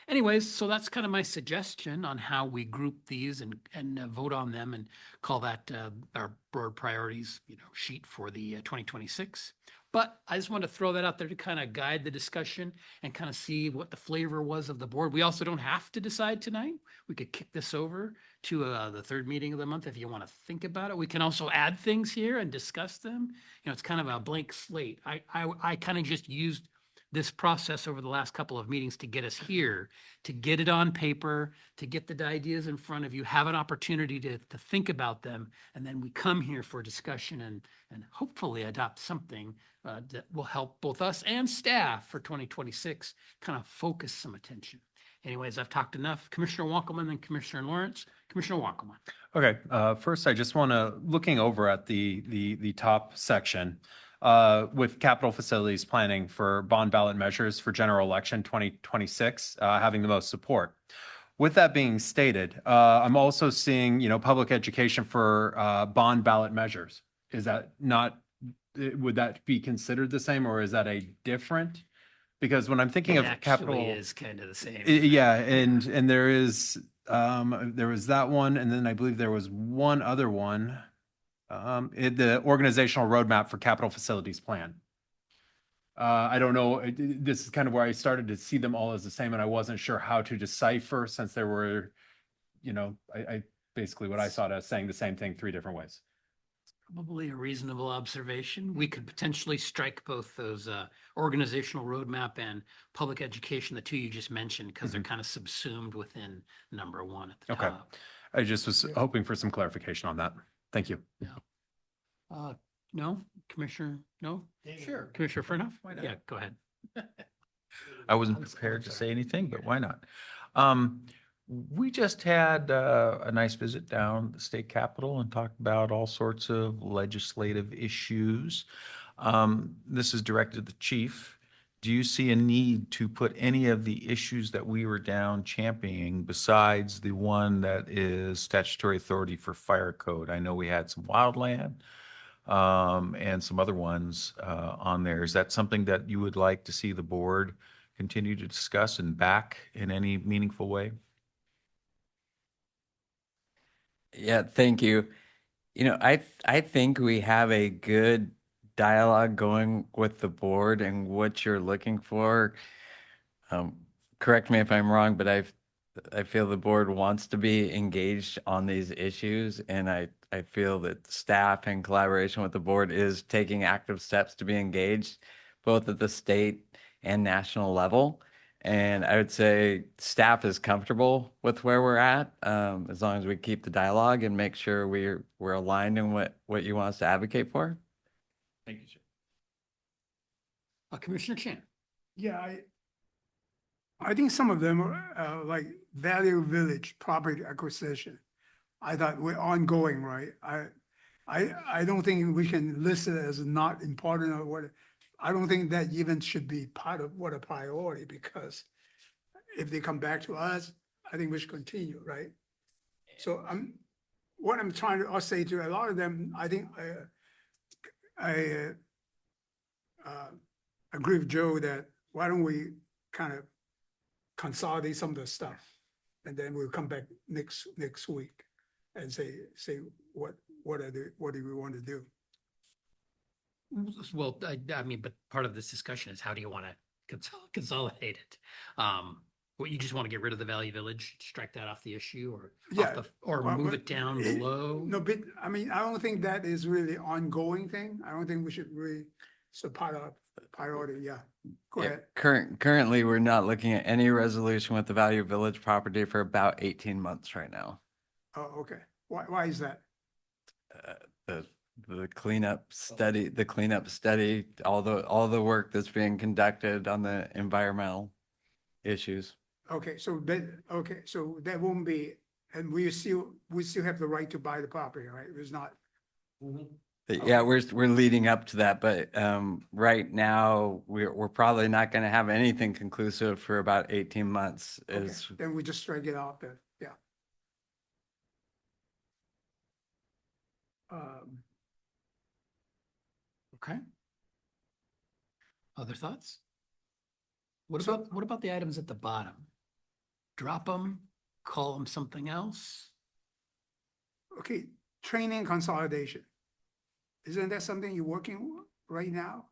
Anyways, so that's kind of my suggestion on how we group these and vote on them and call that our board priorities, sheet for the 2026. But I just wanted to throw that out there to kind of guide the discussion and kind of see what the flavor was of the board. We also don't have to decide tonight. We could kick this over to the third meeting of the month if you want to think about it. We can also add things here and discuss them. It's kind of a blank slate. I kind of just used this process over the last couple of meetings to get us here, to get it on paper, to get the ideas in front of you, have an opportunity to think about them, and then we come here for discussion and hopefully adopt something that will help both us and staff for 2026 kind of focus some attention. Anyways, I've talked enough. Commissioner Wonkelman, then Commissioner Lawrence. Commissioner Wonkelman. Okay, first, I just want to, looking over at the top section, with capital facilities planning for bond ballot measures for general election 2026, having the most support. With that being stated, I'm also seeing, public education for bond ballot measures. Is that not, would that be considered the same, or is that a different? Because when I'm thinking of capital, Actually is kind of the same. yeah, and there was that one, and then I believe there was one other one. The organizational roadmap for capital facilities plan. I don't know, this is kind of where I started to see them all as the same, and I wasn't sure how to decipher, since there were, I basically what I saw it as saying the same thing three different ways. Probably a reasonable observation. We could potentially strike both those organizational roadmap and public education, the two you just mentioned, because they're kind of subsumed within number one at the Okay. top. I just was hoping for some clarification on that. Thank you. No, Commissioner, no? Sure. Commissioner Furnoff? Why not? Yeah, go ahead. I wasn't prepared to say anything, but why not? We just had a nice visit down the state capitol and talked about all sorts of legislative issues. This is directed at the chief. Do you see a need to put any of the issues that we were down championing besides the one that is statutory authority for fire code? I know we had some wildland and some other ones on there. Is that something that you would like to see the board continue to discuss and back in any meaningful way? Yeah, thank you. I think we have a good dialogue going with the board and what you're looking for. Correct me if I'm wrong, but I feel the board wants to be engaged on these issues, and I feel that staff in collaboration with the board is taking active steps to be engaged both at the state and national level. And I would say staff is comfortable with where we're at, as long as we keep the dialogue and make sure we're aligned in what you want us to advocate for. Thank you, sir. Commissioner Chan. Yeah, I think some of them are like Value Village property acquisition. I thought we're ongoing, right? I don't think we can list it as not important or what. I don't think that even should be part of what a priority, because if they come back to us, I think we should continue, right? So what I'm trying to say to a lot of them, I think I agree with Joe that why don't we kind of consolidate some of the stuff, and then we'll come back next week and say what do we want to do? Well, I mean, but part of this discussion is how do you want to consolidate it? What, you just want to get rid of the Valley Village, strike that off the issue, or Yeah, well, move it down below? No, but I mean, I don't think that is really ongoing thing. I don't think we should really, so part of priority, yeah. Go Yeah, ahead. currently, we're not looking at any resolution with the Value Village property for about 18 months right now. Oh, okay. Why is that? The cleanup study, all the work that's being conducted on the environmental issues. Okay, so that won't be, and we still have the right to buy the property, right? It's not. Yeah, we're leading up to that, but right now we're probably not going to have anything conclusive for about 18 months. Okay, then we just strike it off then, yeah. Okay. Other thoughts? What about the items at the bottom? Drop them, call them something else? Okay, training consolidation. Isn't that something you're working right now?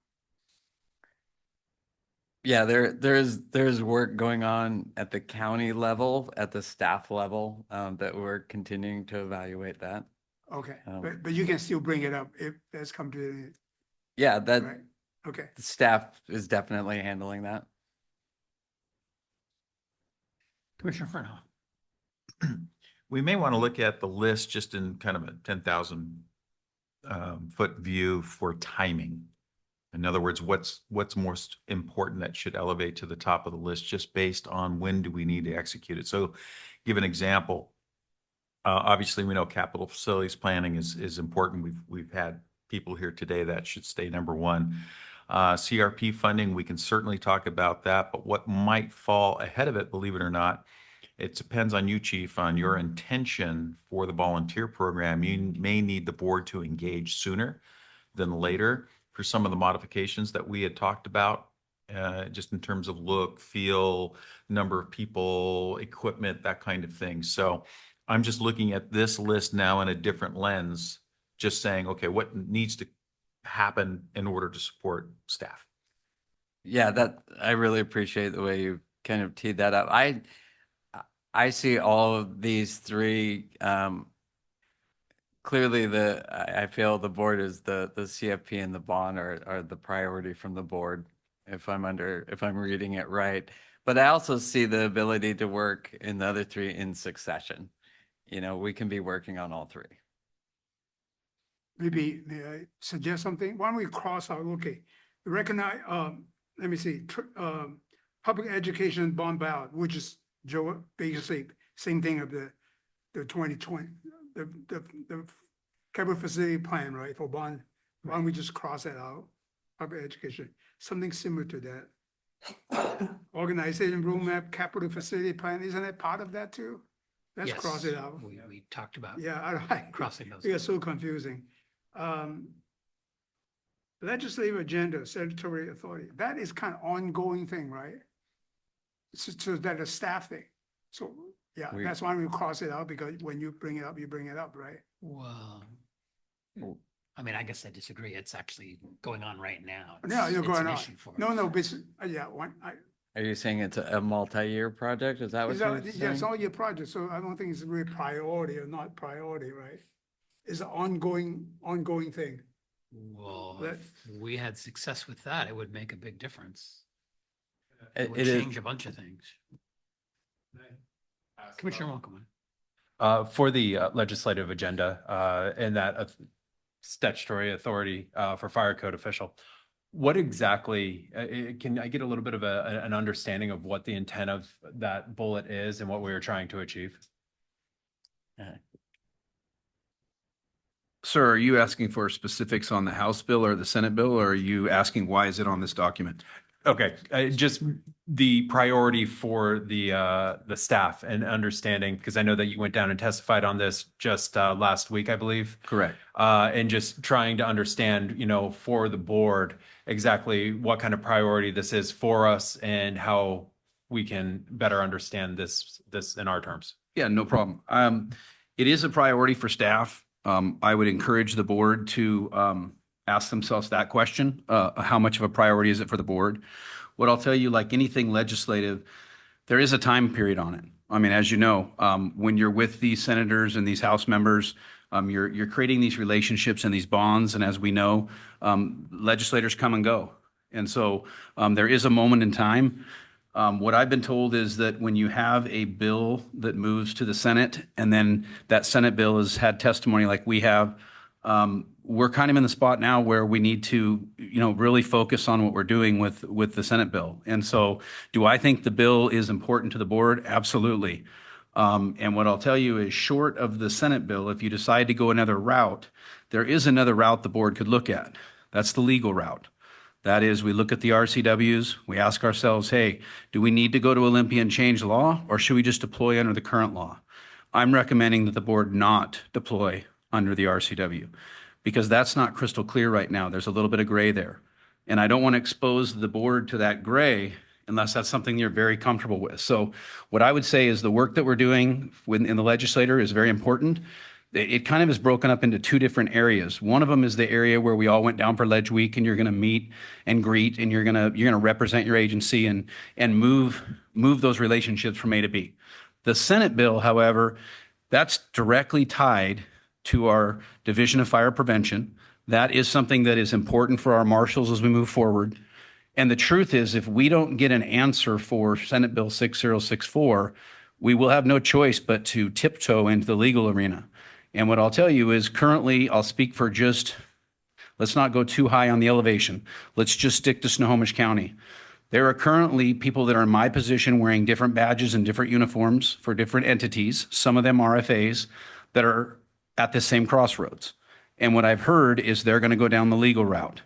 Yeah, there's work going on at the county level, at the staff level, that we're continuing to evaluate that. Okay, but you can still bring it up if that's come to, Yeah, that right? Okay. the staff is definitely handling that. Commissioner Frenhoff. We may want to look at the list just in kind of a 10,000 foot view for timing. In other words, what's most important that should elevate to the top of the list just based on when do we need to execute it. So give an example. Obviously, we know capital facilities planning is important. We've had people here today that should stay number one. CRP funding, we can certainly talk about that, but what might fall ahead of it, believe it or not, it depends on you, Chief, on your intention for the volunteer program. You may need the board to engage sooner than later for some of the modifications that we had talked about, just in terms of look, feel, number of people, equipment, that kind of thing. So I'm just looking at this list now in a different lens, just saying, okay, what needs to happen in order to support staff? Yeah, I really appreciate the way you kind of teed that up. I see all of these three, clearly I feel the board is the CFP and the bond are the priority from the board, if I'm reading it right. But I also see the ability to work in the other three in succession. We can be working on all three. Maybe may I suggest something? Why don't we cross out, okay, recognize, let me see, public education bond ballot, which is Joe, basically, same thing of the 2020, the capital facility plan, right, for bond. Why don't we just cross that out? Public education, something similar to that. Organization roadmap, capital facility plan, isn't that part of that too? Let's cross it out. We talked about. Yeah, I crossing those. It is so confusing. Legislative agenda, statutory authority, that is kind of ongoing thing, right? So that a staff thing. So, yeah, that's why we cross it out, because when you bring it up, right? Well, I mean, I guess I disagree. It's actually going on right now. Yeah, you're It's going an on. issue for No, us. no, but, yeah, Are you saying it's a multi-year project? Is that what you're yeah, saying? it's all your project, so I don't think it's really priority or not priority, right? It's an ongoing thing. Well, if we had success with that, it would make a big difference. It would It is. change a bunch of things. Commissioner Welcome. For the legislative agenda and that statutory authority for fire code official, what exactly, can I get a little bit of an understanding of what the intent of that bullet is and what we were trying to achieve? Sir, are you asking for specifics on the House bill or the Senate bill, or are you asking why is it on this document? Okay, just the priority for the staff and understanding, because I know that you went down and testified on this just last week, I believe. Correct. And just trying to understand, for the board, exactly what kind of priority this is for us and how we can better understand this in our terms. Yeah, no problem. It is a priority for staff. I would encourage the board to ask themselves that question. How much of a priority is it for the board? What I'll tell you, like anything legislative, there is a time period on it. I mean, as you know, when you're with these senators and these House members, you're creating these relationships and these bonds. And as we know, legislators come and go. And so there is a moment in time. What I've been told is that when you have a bill that moves to the Senate and then that Senate bill has had testimony like we have, we're kind of in the spot now where we need to, really focus on what we're doing with the Senate bill. And so do I think the bill is important to the board? Absolutely. And what I'll tell you is short of the Senate bill, if you decide to go another route, there is another route the board could look at. That's the legal route. That is, we look at the RCWs, we ask ourselves, hey, do we need to go to Olympia and change law, or should we just deploy under the current law? I'm recommending that the board not deploy under the RCW because that's not crystal clear right now. There's a little bit of gray there. And I don't want to expose the board to that gray unless that's something you're very comfortable with. So what I would say is the work that we're doing in the legislature is very important. It kind of is broken up into two different areas. One of them is the area where we all went down for Ledge Week and you're going to meet and greet and you're going to represent your agency and move those relationships from A to B. The Senate bill, however, that's directly tied to our Division of Fire Prevention. That is something that is important for our marshals as we move forward. And the truth is, if we don't get an answer for Senate Bill 6064, we will have no choice but to tiptoe into the legal arena. And what I'll tell you is currently, I'll speak for let's not go too high on the elevation. Let's just stick to Snohomish County. There are currently people that are in my position wearing different badges and different uniforms for different entities, some of them RFAs, that are at the same crossroads. And what I've heard is they're going to go down the legal route.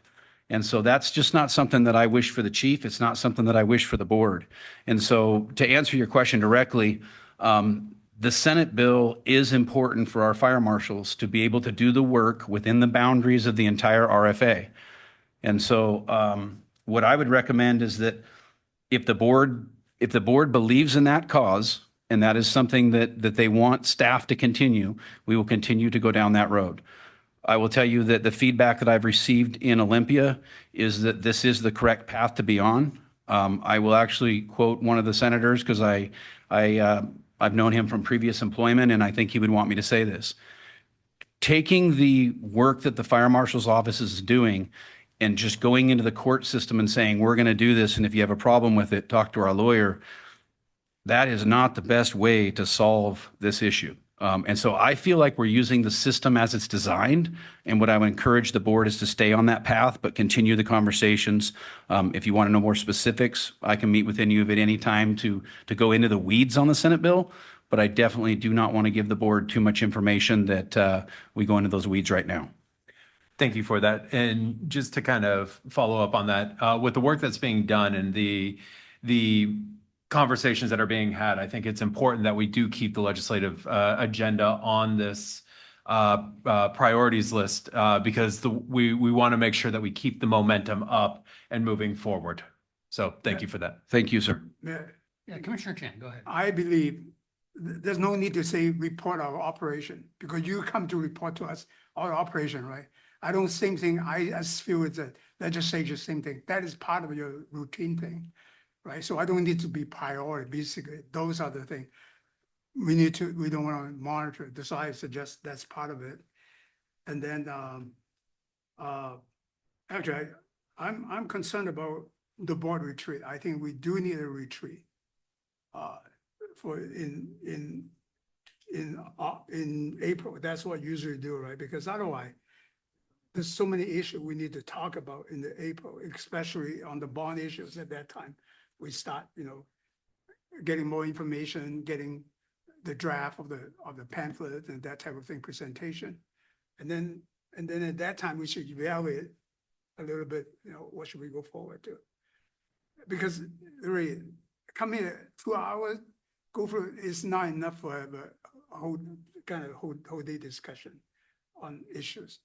And so that's just not something that I wish for the chief. It's not something that I wish for the board. And so to answer your question directly, the Senate bill is important for our fire marshals to be able to do the work within the boundaries of the entire RFA. And so what I would recommend is that if the board believes in that cause, and that is something that they want staff to continue, we will continue to go down that road. I will tell you that the feedback that I've received in Olympia is that this is the correct path to be on. I will actually quote one of the senators because I've known him from previous employment, and I think he would want me to say this. Taking the work that the fire marshal's office is doing and just going into the court system and saying, we're going to do this, and if you have a problem with it, talk to our lawyer, that is not the best way to solve this issue. And so I feel like we're using the system as it's designed. And what I would encourage the board is to stay on that path, but continue the conversations. If you want to know more specifics, I can meet with any of you at any time to go into the weeds on the Senate bill. But I definitely do not want to give the board too much information that we go into those weeds right now. Thank you for that. And just to kind of follow up on that, with the work that's being done and the conversations that are being had, I think it's important that we do keep the legislative agenda on this priorities list because we want to make sure that we keep the momentum up and moving forward. So thank you for that. Thank you, sir. Yeah, Commissioner Chan, go ahead. I believe there's no need to say report our operation because you come to report to us our operation, right? I don't same thing. I just feel it's a legislature same thing. That is part of your routine thing, right? So I don't need to be priority. Basically, those are the things we don't want to monitor. So I suggest that's part of it. And then actually, I'm concerned about the board retreat. I think we do need a retreat. For in April, that's what usually do, right? Because otherwise, there's so many issues we need to talk about in the April, especially on the bond issues at that time. We start, getting more information, getting the draft of the pamphlet and that type of thing, presentation. And then at that time, we should evaluate a little bit, what should we go forward to? Because really, come here 2 hours, go for it's not enough for a whole day discussion on issues.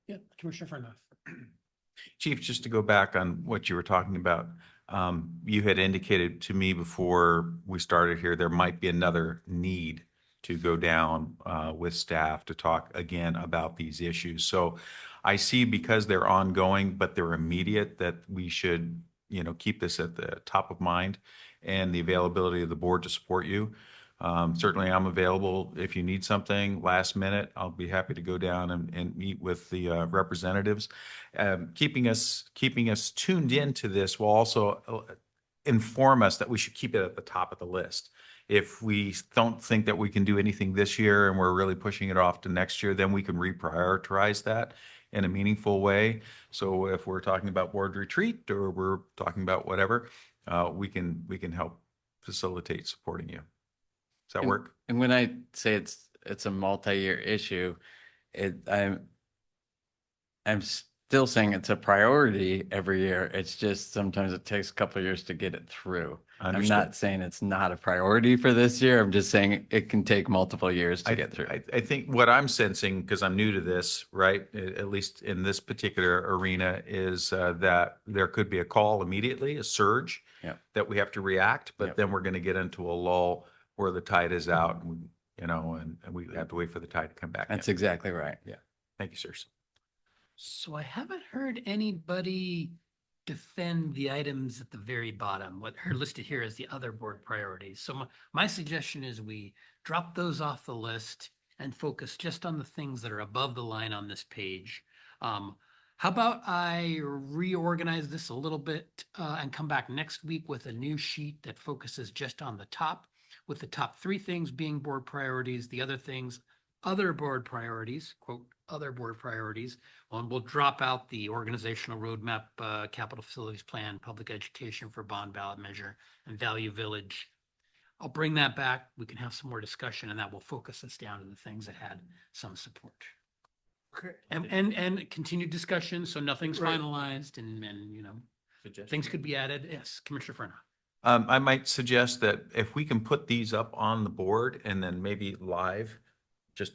Yeah, Commissioner Furnath. Chief, just to go back on what you were talking about, you had indicated to me before we started here, there might be another need to go down with staff to talk again about these issues. So I see because they're ongoing, but they're immediate, that we should, keep this at the top of mind and the availability of the board to support you. Certainly I'm available if you need something last minute. I'll be happy to go down and meet with the representatives. Keeping us tuned into this will also inform us that we should keep it at the top of the list. If we don't think that we can do anything this year and we're really pushing it off to next year, then we can reprioritize that in a meaningful way. So if we're talking about board retreat or we're talking about whatever, we can help facilitate supporting you. Does that work? And when I say it's a multi-year issue, I'm still saying it's a priority every year. It's just sometimes it takes a couple of years to get it through. I'm not saying it's not a priority for this year. I'm just saying it can take multiple years to get through. I think what I'm sensing, because I'm new to this, right, at least in this particular arena, is that there could be a call immediately, a surge that we have to react, but then we're going to get into a lull where the tide is out, and, and we have to wait for the tide to come back. That's exactly right. Yeah. Thank you, sirs. So I haven't heard anybody defend the items at the very bottom, what are listed here as the other board priorities. So my suggestion is we drop those off the list and focus just on the things that are above the line on this page. How about I reorganize this a little bit and come back next week with a new sheet that focuses just on the top, with the top 3 things being board priorities, the other things, other board priorities, quote, other board priorities. And we'll drop out the organizational roadmap, capital facilities plan, public education for bond ballot measure, and value village. I'll bring that back. We can have some more discussion, and that will focus us down to the things that had some support. Okay. And continued discussion, so nothing's Right. finalized, and things could be added. Yes, Commissioner Furnace. I might suggest that if we can put these up on the board and then maybe live, just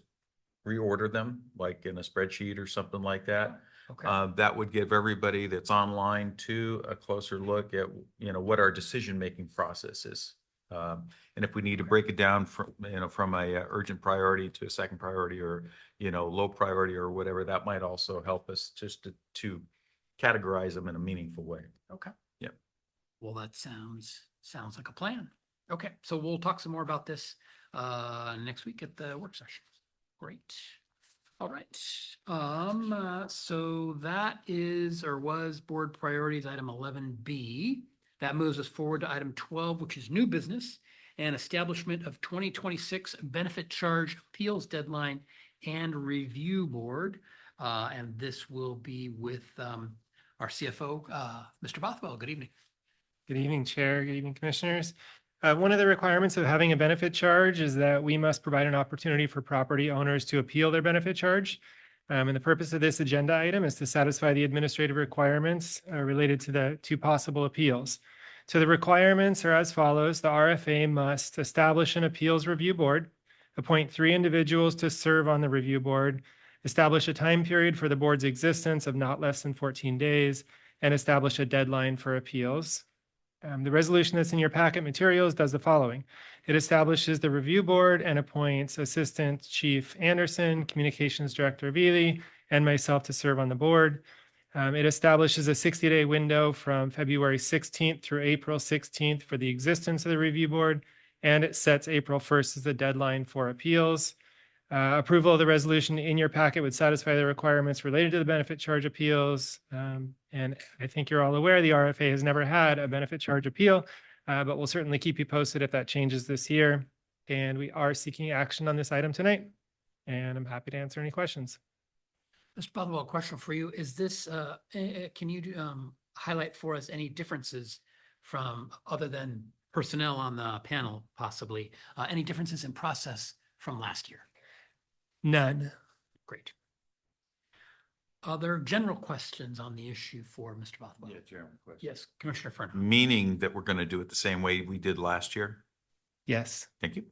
reorder them like in a spreadsheet or something like that. Okay. That would give everybody that's online too a closer look at, what our decision-making process is. And if we need to break it down from a urgent priority to a second priority or, low priority or whatever, that might also help us just to categorize them in a meaningful way. Okay. Yep. Well, that sounds like a plan. Okay, so we'll talk some more about this next week at the work session. Great. All right. So that is or was board priorities item 11B. That moves us forward to item 12, which is new business and establishment of 2026 benefit charge appeals deadline and review board. And this will be with our CFO, Mr. Bothwell. Good evening. Good evening, Chair. Good evening, Commissioners. One of the requirements of having a benefit charge is that we must provide an opportunity for property owners to appeal their benefit charge. And the purpose of this agenda item is to satisfy the administrative requirements related to the 2 possible appeals. So the requirements are as follows. The RFA must establish an appeals review board, appoint 3 individuals to serve on the review board, establish a time period for the board's existence of not less than 14 days, and establish a deadline for appeals. The resolution that's in your packet materials does the following. It establishes the review board and appoints Assistant Chief Anderson, Communications Director Veely, and myself to serve on the board. It establishes a 60-day window from February 16th through April 16th for the existence of the review board, and it sets April 1st as the deadline for appeals. Approval of the resolution in your packet would satisfy the requirements related to the benefit charge appeals. And I think you're all aware, the RFA has never had a benefit charge appeal, but we'll certainly keep you posted if that changes this year. And we are seeking action on this item tonight, and I'm happy to answer any questions. Mr. Bothwell, a question for you. Is this, can you highlight for us any differences from, other than personnel on the panel possibly, any differences in process from last year? None. Great. Other general questions on the issue for Mr. Bothwell? Chairman. Yes, Commissioner Furno. Meaning that we're going to do it the same way we did last year? Yes, Thank you.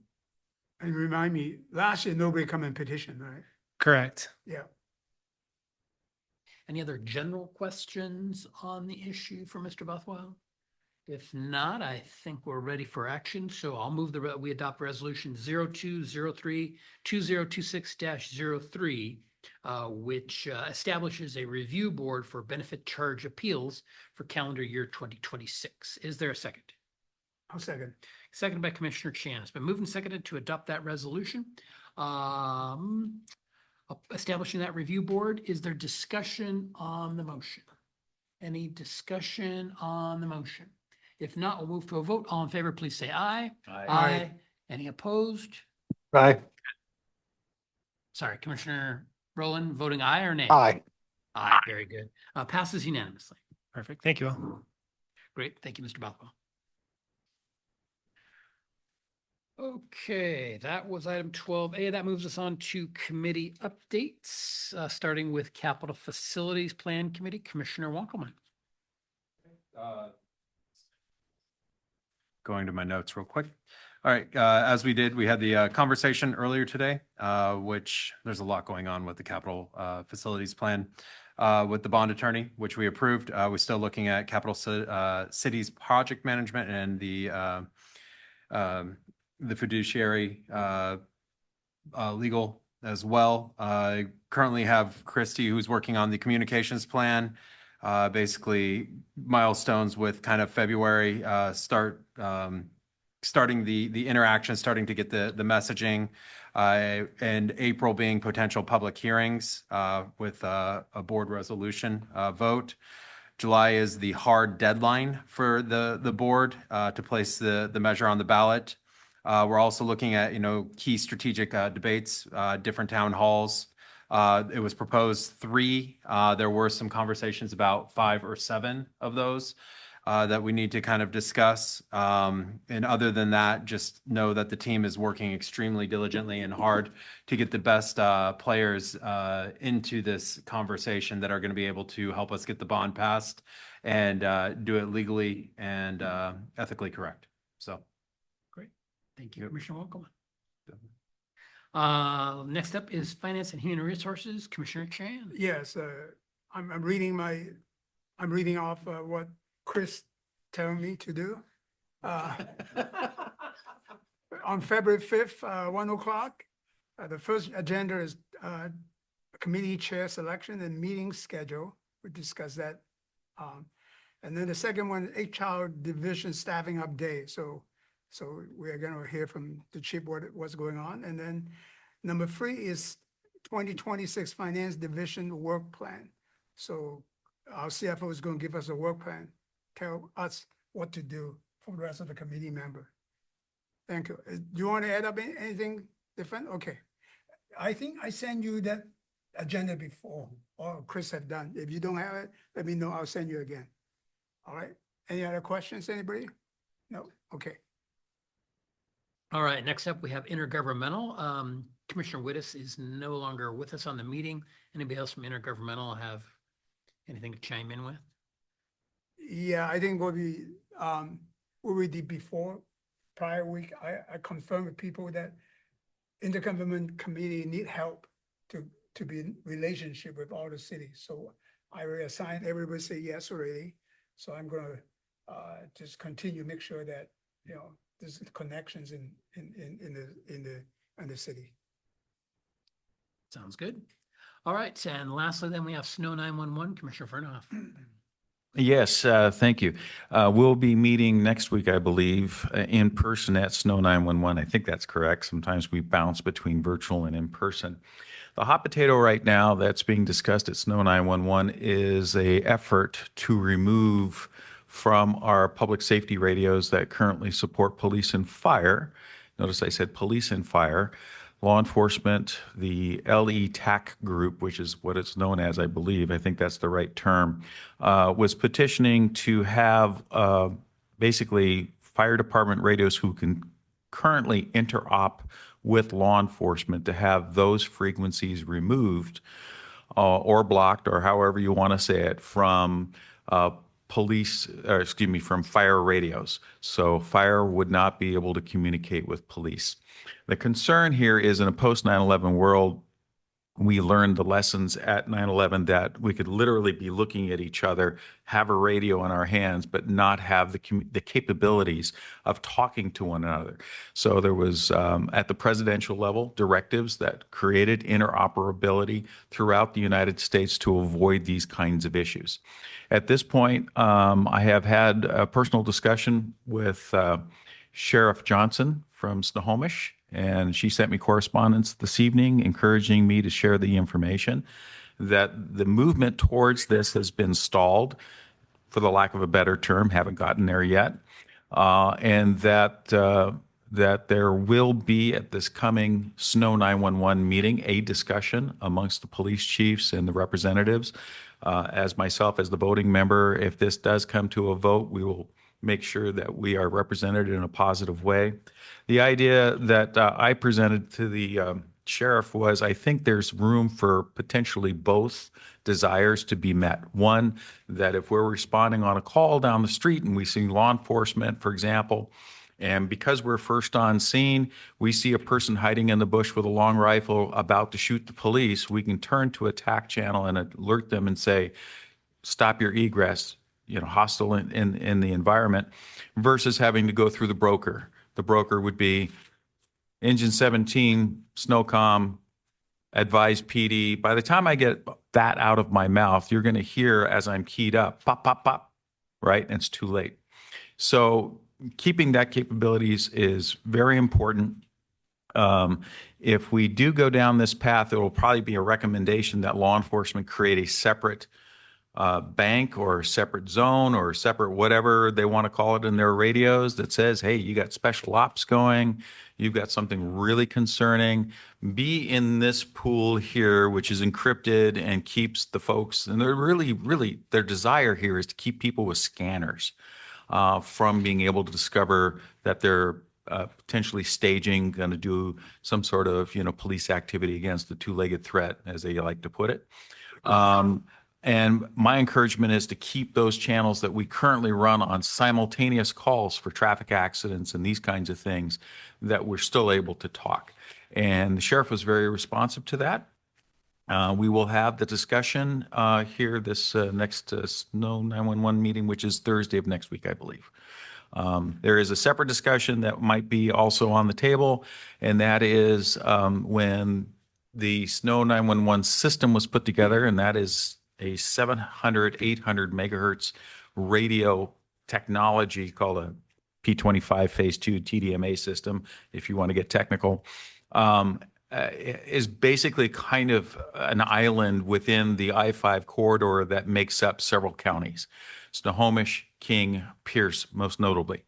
And remind me, last year, nobody come and petition, right? correct. Yeah. Any other general questions on the issue for Mr. Bothwell? If not, I think we're ready for action. So I'll move we adopt resolution 0203-2026-03, which establishes a review board for benefit charge appeals for calendar year 2026. Is there a second? I'll second. Seconded by Commissioner Chan. It's been moved and seconded to adopt that resolution. Establishing that review board. Is there discussion on the motion? Any discussion on the motion? If not, we'll move to a vote. All in favor, please say aye. Aye. Any opposed? Aye. Sorry, Commissioner Rowland voting aye or nay? Aye. Aye, very good. Passes unanimously. Perfect. Thank you all. Great. Thank you, Mr. Bothwell. Okay, that was item 12A. That moves us on to committee updates, starting with Capital Facilities Plan Committee, Commissioner Wankelman. Going to my notes real quick. All right, as we did, we had the conversation earlier today, which there's a lot going on with the capital facilities plan with the bond attorney, which we approved. We're still looking at capital cities project management and the fiduciary legal as well. I currently have Christy, who's working on the communications plan. Basically milestones with kind of February, starting the interaction, starting to get the messaging, and April being potential public hearings with a board resolution vote. July is the hard deadline for the board to place the measure on the ballot. We're also looking at, key strategic debates, different town halls. It was proposed 3. There were some conversations about 5 or 7 of those that we need to kind of discuss. And other than that, just know that the team is working extremely diligently and hard to get the best players into this conversation that are going to be able to help us get the bond passed and do it legally and ethically correct. So. Great. Thank you, Commissioner Wankelman. Next up is Finance and Human Resources, Commissioner Chan. Yes, I'm reading off what Chris told me to do. On February 5th, 1:00, the first agenda is committee chair selection and meeting schedule. We discussed that. And then the second one, HR division staffing update. So we're going to hear from the chief what's going on. And then number 3 is 2026 Finance Division Work Plan. So our CFO is going to give us a work plan, tell us what to do for the rest of the committee member. Thank you. Do you want to add up anything different? Okay. I think I sent you that agenda before, or Chris have done. If you don't have it, let me know. I'll send you again. All right. Any other questions, anybody? No? Okay. All right, next up, we have intergovernmental. Commissioner Wittes is no longer with us on the meeting. Anybody else from intergovernmental have anything to chime in with? Yeah, I think what we did before, prior week, I confirmed with people that intergovernment committee need help to be in relationship with all the cities. So I reassigned, everybody say yes already. So I'm gonna just continue, make sure that, there's connections in the city. Sounds good. All right, and lastly, then we have Snow 911, Commissioner Vernoff. Yes, thank you. We'll be meeting next week, I believe, in person at Snow 911. I think that's correct. Sometimes we bounce between virtual and in person. The hot potato right now that's being discussed at Snow 911 is a effort to remove from our public safety radios that currently support police and fire. Notice I said police and fire. Law enforcement, the LE-TAC group, which is what it's known as, I believe, I think that's the right term, was petitioning to have basically fire department radios who can currently interop with law enforcement to have those frequencies removed or blocked, or however you want to say it, from from fire radios. So fire would not be able to communicate with police. The concern here is in a post 9/11 world, we learned the lessons at 9/11 that we could literally be looking at each other, have a radio in our hands, but not have the capabilities of talking to one another. So there was, at the presidential level, directives that created interoperability throughout the United States to avoid these kinds of issues. At this point, I have had a personal discussion with Sheriff Johnson from Snohomish, and she sent me correspondence this evening encouraging me to share the information that the movement towards this has been stalled, for the lack of a better term, haven't gotten there yet, and that there will be at this coming Snow 911 meeting a discussion amongst the police chiefs and the representatives. As myself, as the voting member, if this does come to a vote, we will make sure that we are represented in a positive way. The idea that I presented to the sheriff was I think there's room for potentially both desires to be met. One, that if we're responding on a call down the street and we see law enforcement, for example, and because we're first on scene, we see a person hiding in the bush with a long rifle about to shoot the police, we can turn to a TAC channel and alert them and say, stop your egress, hostile in the environment, versus having to go through the broker. The broker would be Engine 17, SNOCOM, advise PD. By the time I get that out of my mouth, you're going to hear as I'm keyed up, pop, pop, pop, right? And it's too late. So keeping that capabilities is very important. If we do go down this path, it will probably be a recommendation that law enforcement create a separate bank or separate zone or separate whatever they want to call it in their radios that says, hey, you got special ops going, you've got something really concerning, be in this pool here, which is encrypted and keeps the folks, and they're really, their desire here is to keep people with scanners from being able to discover that they're potentially staging, going to do some sort of, police activity against the two-legged threat, as they like to put it. And my encouragement is to keep those channels that we currently run on simultaneous calls for traffic accidents and these kinds of things, that we're still able to talk. And the sheriff was very responsive to that. We will have the discussion here this next Snow 911 meeting, which is Thursday of next week, I believe. There is a separate discussion that might be also on the table, and that is when the Snow 911 system was put together, and that is a 700, 800 megahertz radio technology called a P25 Phase 2 TDMA system, if you want to get technical, is basically kind of an island within the I-5 corridor that makes up several counties, Snohomish, King, Pierce, most notably.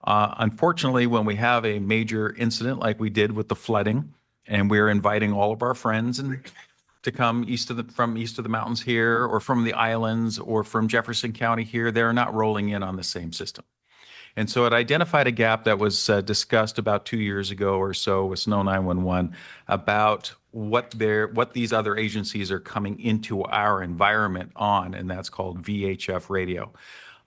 Unfortunately, when we have a major incident like we did with the flooding, and we're inviting all of our friends to come from east of the mountains here, or from the islands, or from Jefferson County here, they're not rolling in on the same system. And so it identified a gap that was discussed about 2 years ago or so with Snow 911 about what these other agencies are coming into our environment on, and that's called VHF radio.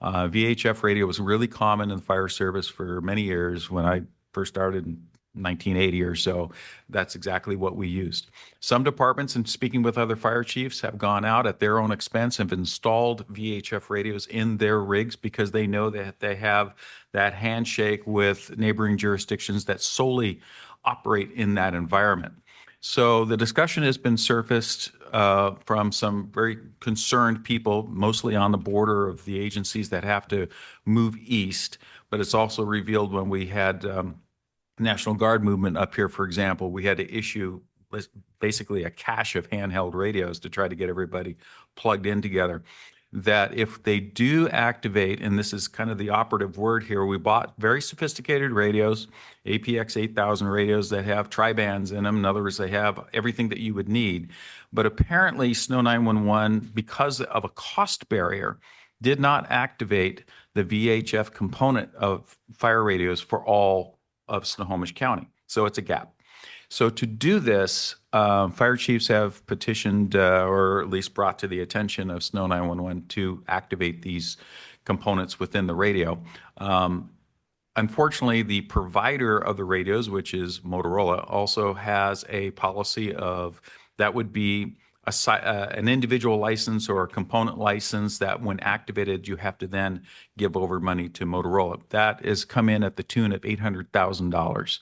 VHF radio was really common in the fire service for many years. When I first started in 1980 or so, that's exactly what we used. Some departments, and speaking with other fire chiefs, have gone out at their own expense, have installed VHF radios in their rigs because they know that they have that handshake with neighboring jurisdictions that solely operate in that environment. So the discussion has been surfaced from some very concerned people, mostly on the border of the agencies that have to move east. But it's also revealed when we had National Guard movement up here, for example, we had to issue basically a cache of handheld radios to try to get everybody plugged in together. That if they do activate, and this is kind of the operative word here, we bought very sophisticated radios, APX 8000 radios that have tri-bands in them. In other words, they have everything that you would need. But apparently Snow 911, because of a cost barrier, did not activate the VHF component of fire radios for all of Snohomish County. So it's a gap. So to do this, fire chiefs have petitioned or at least brought to the attention of Snow 911 to activate these components within the radio. Unfortunately, the provider of the radios, which is Motorola, also has a policy of that would be an individual license or a component license that when activated, you have to then give over money to Motorola. That has come in at the tune of $800,000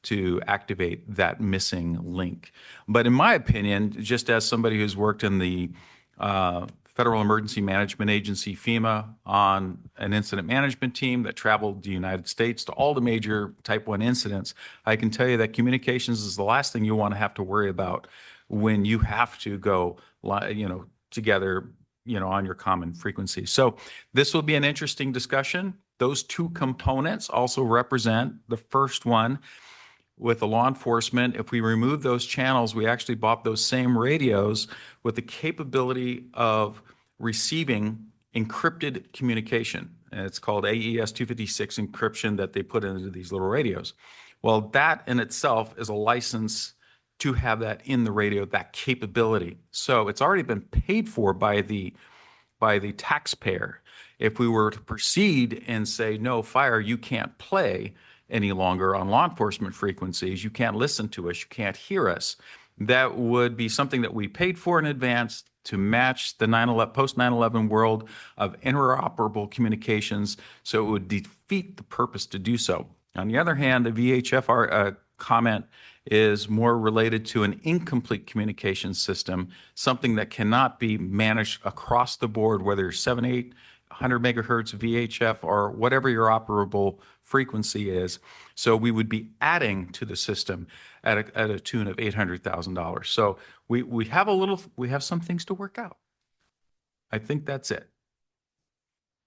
to activate that missing link. But in my opinion, just as somebody who's worked in the Federal Emergency Management Agency, FEMA, on an incident management team that traveled the United States to all the major Type 1 incidents, I can tell you that communications is the last thing you want to have to worry about when you have to go, together, on your common frequency. So this will be an interesting discussion. Those two components also represent the first one with the law enforcement. If we remove those channels, we actually bought those same radios with the capability of receiving encrypted communication. And it's called AES 256 encryption that they put into these little radios. Well, that in itself is a license to have that in the radio, that capability. So it's already been paid for by the taxpayer. If we were to proceed and say, no, fire, you can't play any longer on law enforcement frequencies, you can't listen to us, you can't hear us, that would be something that we paid for in advance to match the post 9/11 world of interoperable communications, so it would defeat the purpose to do so. On the other hand, the VHF comment is more related to an incomplete communication system, something that cannot be managed across the board, whether it's 7, 8, 100 megahertz VHF or whatever your operable frequency is. So we would be adding to the system at a tune of $800,000. So we have some things to work out. I think that's it.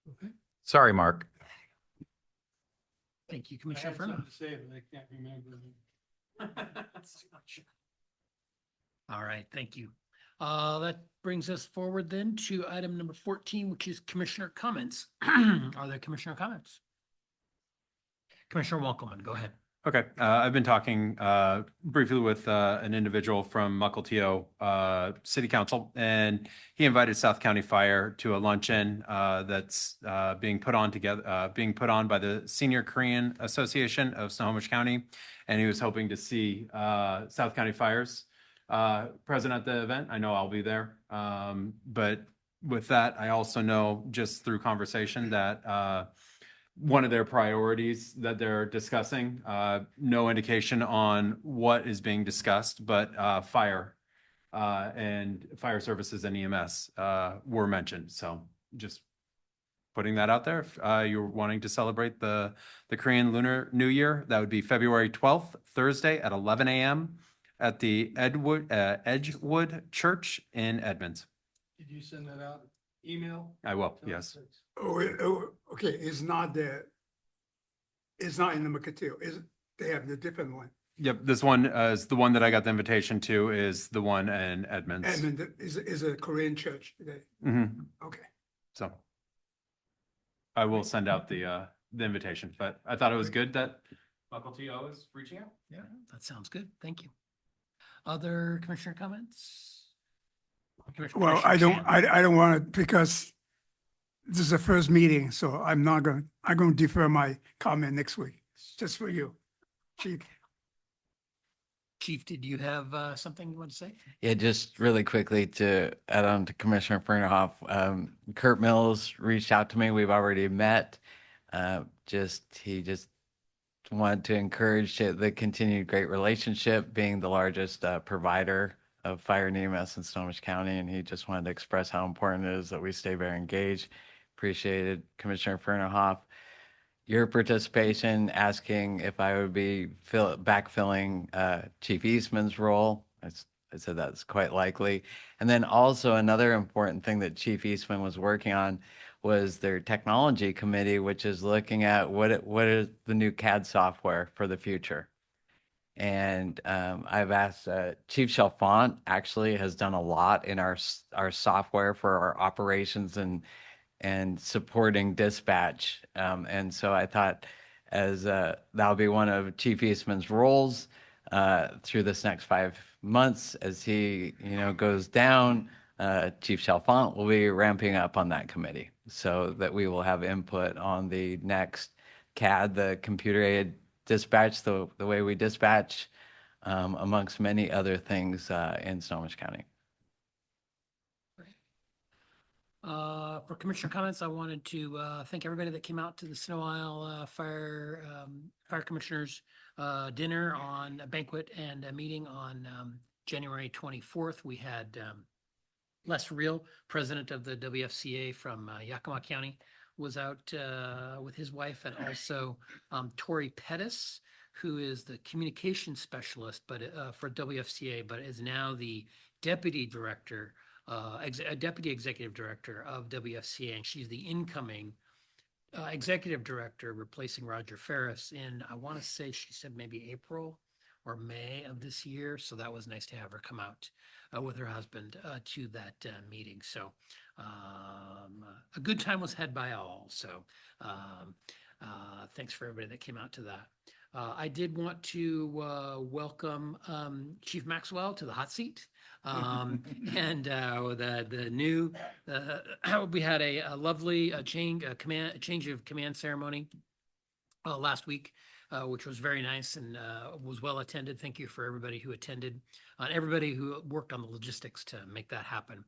Okay. Sorry, Mark. Thank you, Commissioner Furno. to say, but I can't remember. All right, thank you. That brings us forward then to item number 14, which is commissioner comments. Are there commissioner comments? Commissioner Walkelman, go ahead. Okay, I've been talking briefly with an individual from Mukilteo City Council, and he invited South County Fire to a luncheon that's being put on by the Senior Korean Association of Snohomish County, and he was hoping to see South County Fire's present at the event. I know I'll be there, but with that, I also know just through conversation that one of their priorities that they're discussing, no indication on what is being discussed, but fire and fire services and EMS were mentioned. So just putting that out there. If you're wanting to celebrate the Korean Lunar New Year, that would be February 12th, Thursday at 11 a.m. at the Edgewood Church in Edmonds. Did you send that out? Email? I will, yes. Okay, it's not in the Mukilteo, they have the different one. Yep, this one is the one that I got the invitation to is the one in Edmonds. Edmund is a Korean church today. Mm-hmm. Okay. So I will send out the invitation, but I thought it was good that Mukilteo is reaching out. Yeah, that sounds good. Thank you. Other commissioner comments? Well, I don't want to, because this is the first meeting, so I'm going to defer my comment next week, just for you. Chief, did you have something you want to say? Yeah, just really quickly to add on to Commissioner Furnoff, Kurt Mills reached out to me. We've already met. He just want to encourage the continued great relationship, being the largest provider of fire and EMS in Snohomish County. And he just wanted to express how important it is that we stay very engaged. Appreciated Commissioner Fernerhoff, your participation, asking if I would be backfilling Chief Eastman's role. I said that's quite likely. And then also another important thing that Chief Eastman was working on was their technology committee, which is looking at what is the new CAD software for the future. And I've asked Chief Chalfant actually has done a lot in our software for our operations and supporting dispatch. And so I thought as that'll be one of Chief Eastman's roles through this next 5 months as he, goes down, Chief Chalfant will be ramping up on that committee so that we will have input on the next CAD, the computer aided dispatch, the way we dispatch, amongst many other things in Snohomish County. For commissioner comments, I wanted to thank everybody that came out to the Snow Isle Fire Commissioners dinner on a banquet and a meeting on January 24th. We had Les Real, president of the WFCA from Yakima County, was out with his wife, and also Tori Pettis, who is the communication specialist for WFCA, but is now the deputy director, deputy executive director of WFCA, and she's the incoming executive director replacing Roger Ferris in, I want to say, she said maybe April or May of this year. So that was nice to have her come out with her husband to that meeting. So a good time was had by all. So thanks for everybody that came out to that. I did want to welcome Chief Maxwell to the hot seat. And the new, we had a lovely change of command ceremony last week, which was very nice and was well attended. Thank you for everybody who attended, everybody who worked on the logistics to make that happen.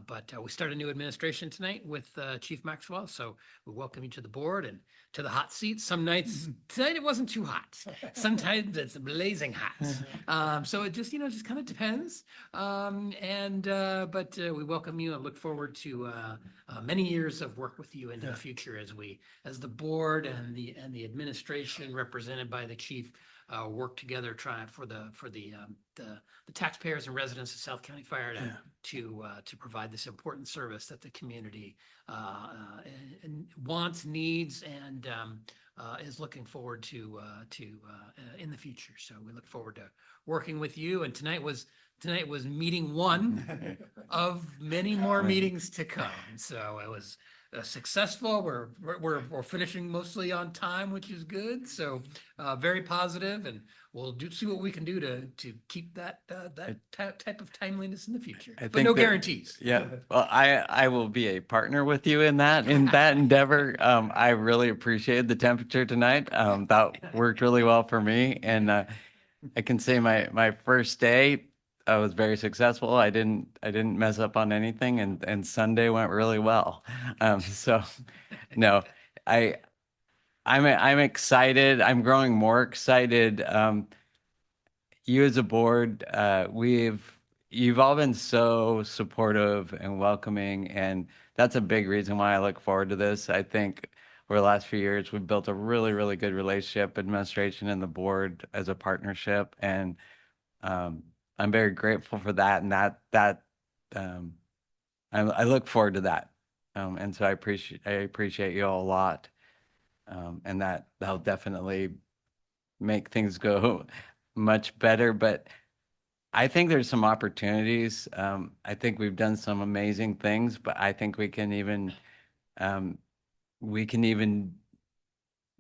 But we start a new administration tonight with Chief Maxwell, so we welcome you to the board and to the hot seat. Some nights, tonight it wasn't too hot. Sometimes it's blazing hot. So it just kind of depends. But we welcome you and look forward to many years of work with you into the future as the board and the administration represented by the chief work together, trying for the taxpayers and residents of South County Fire to provide this important service that the community wants, needs, and is looking forward to in the future. So we look forward to working with you. And tonight was meeting one of many more meetings to come. So it was successful. We're finishing mostly on time, which is good. So very positive, and we'll see what we can do to keep that type of timeliness in the future. But no guarantees. Yeah. Well, I will be a partner with you in that endeavor. I really appreciated the temperature tonight. That worked really well for me, and I can say my first day I was very successful. I didn't mess up on anything, and Sunday went really well. So no, I'm excited. I'm growing more excited. You as a board, you've all been so supportive and welcoming, and that's a big reason why I look forward to this. I think over the last few years, we've built a really, really good relationship, administration and the board as a partnership, and I'm very grateful for that, and I look forward to that, and so I appreciate you all a lot, and that'll definitely make things go much better. But I think there's some opportunities. I think we've done some amazing things, but I think we can even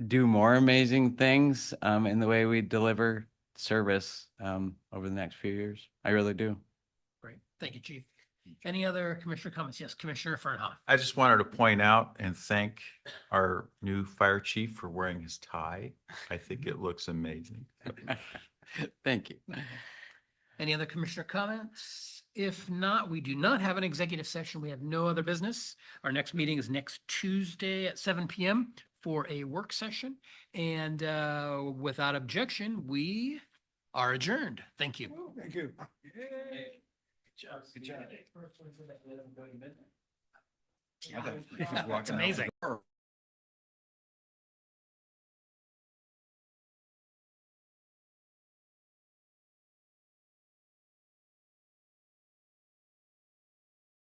do more amazing things in the way we deliver service over the next few years. I really do. Great. Thank you, Chief. Any other commissioner comments? Yes, Commissioner Fernhoff. I just wanted to point out and thank our new fire chief for wearing his tie. I think it looks amazing. Thank you. Any other commissioner comments? If not, we do not have an executive session. We have no other business. Our next meeting is next Tuesday at 7 p.m. for a work session. And without objection, we are adjourned. Thank you. Thank you. Yeah, it's amazing.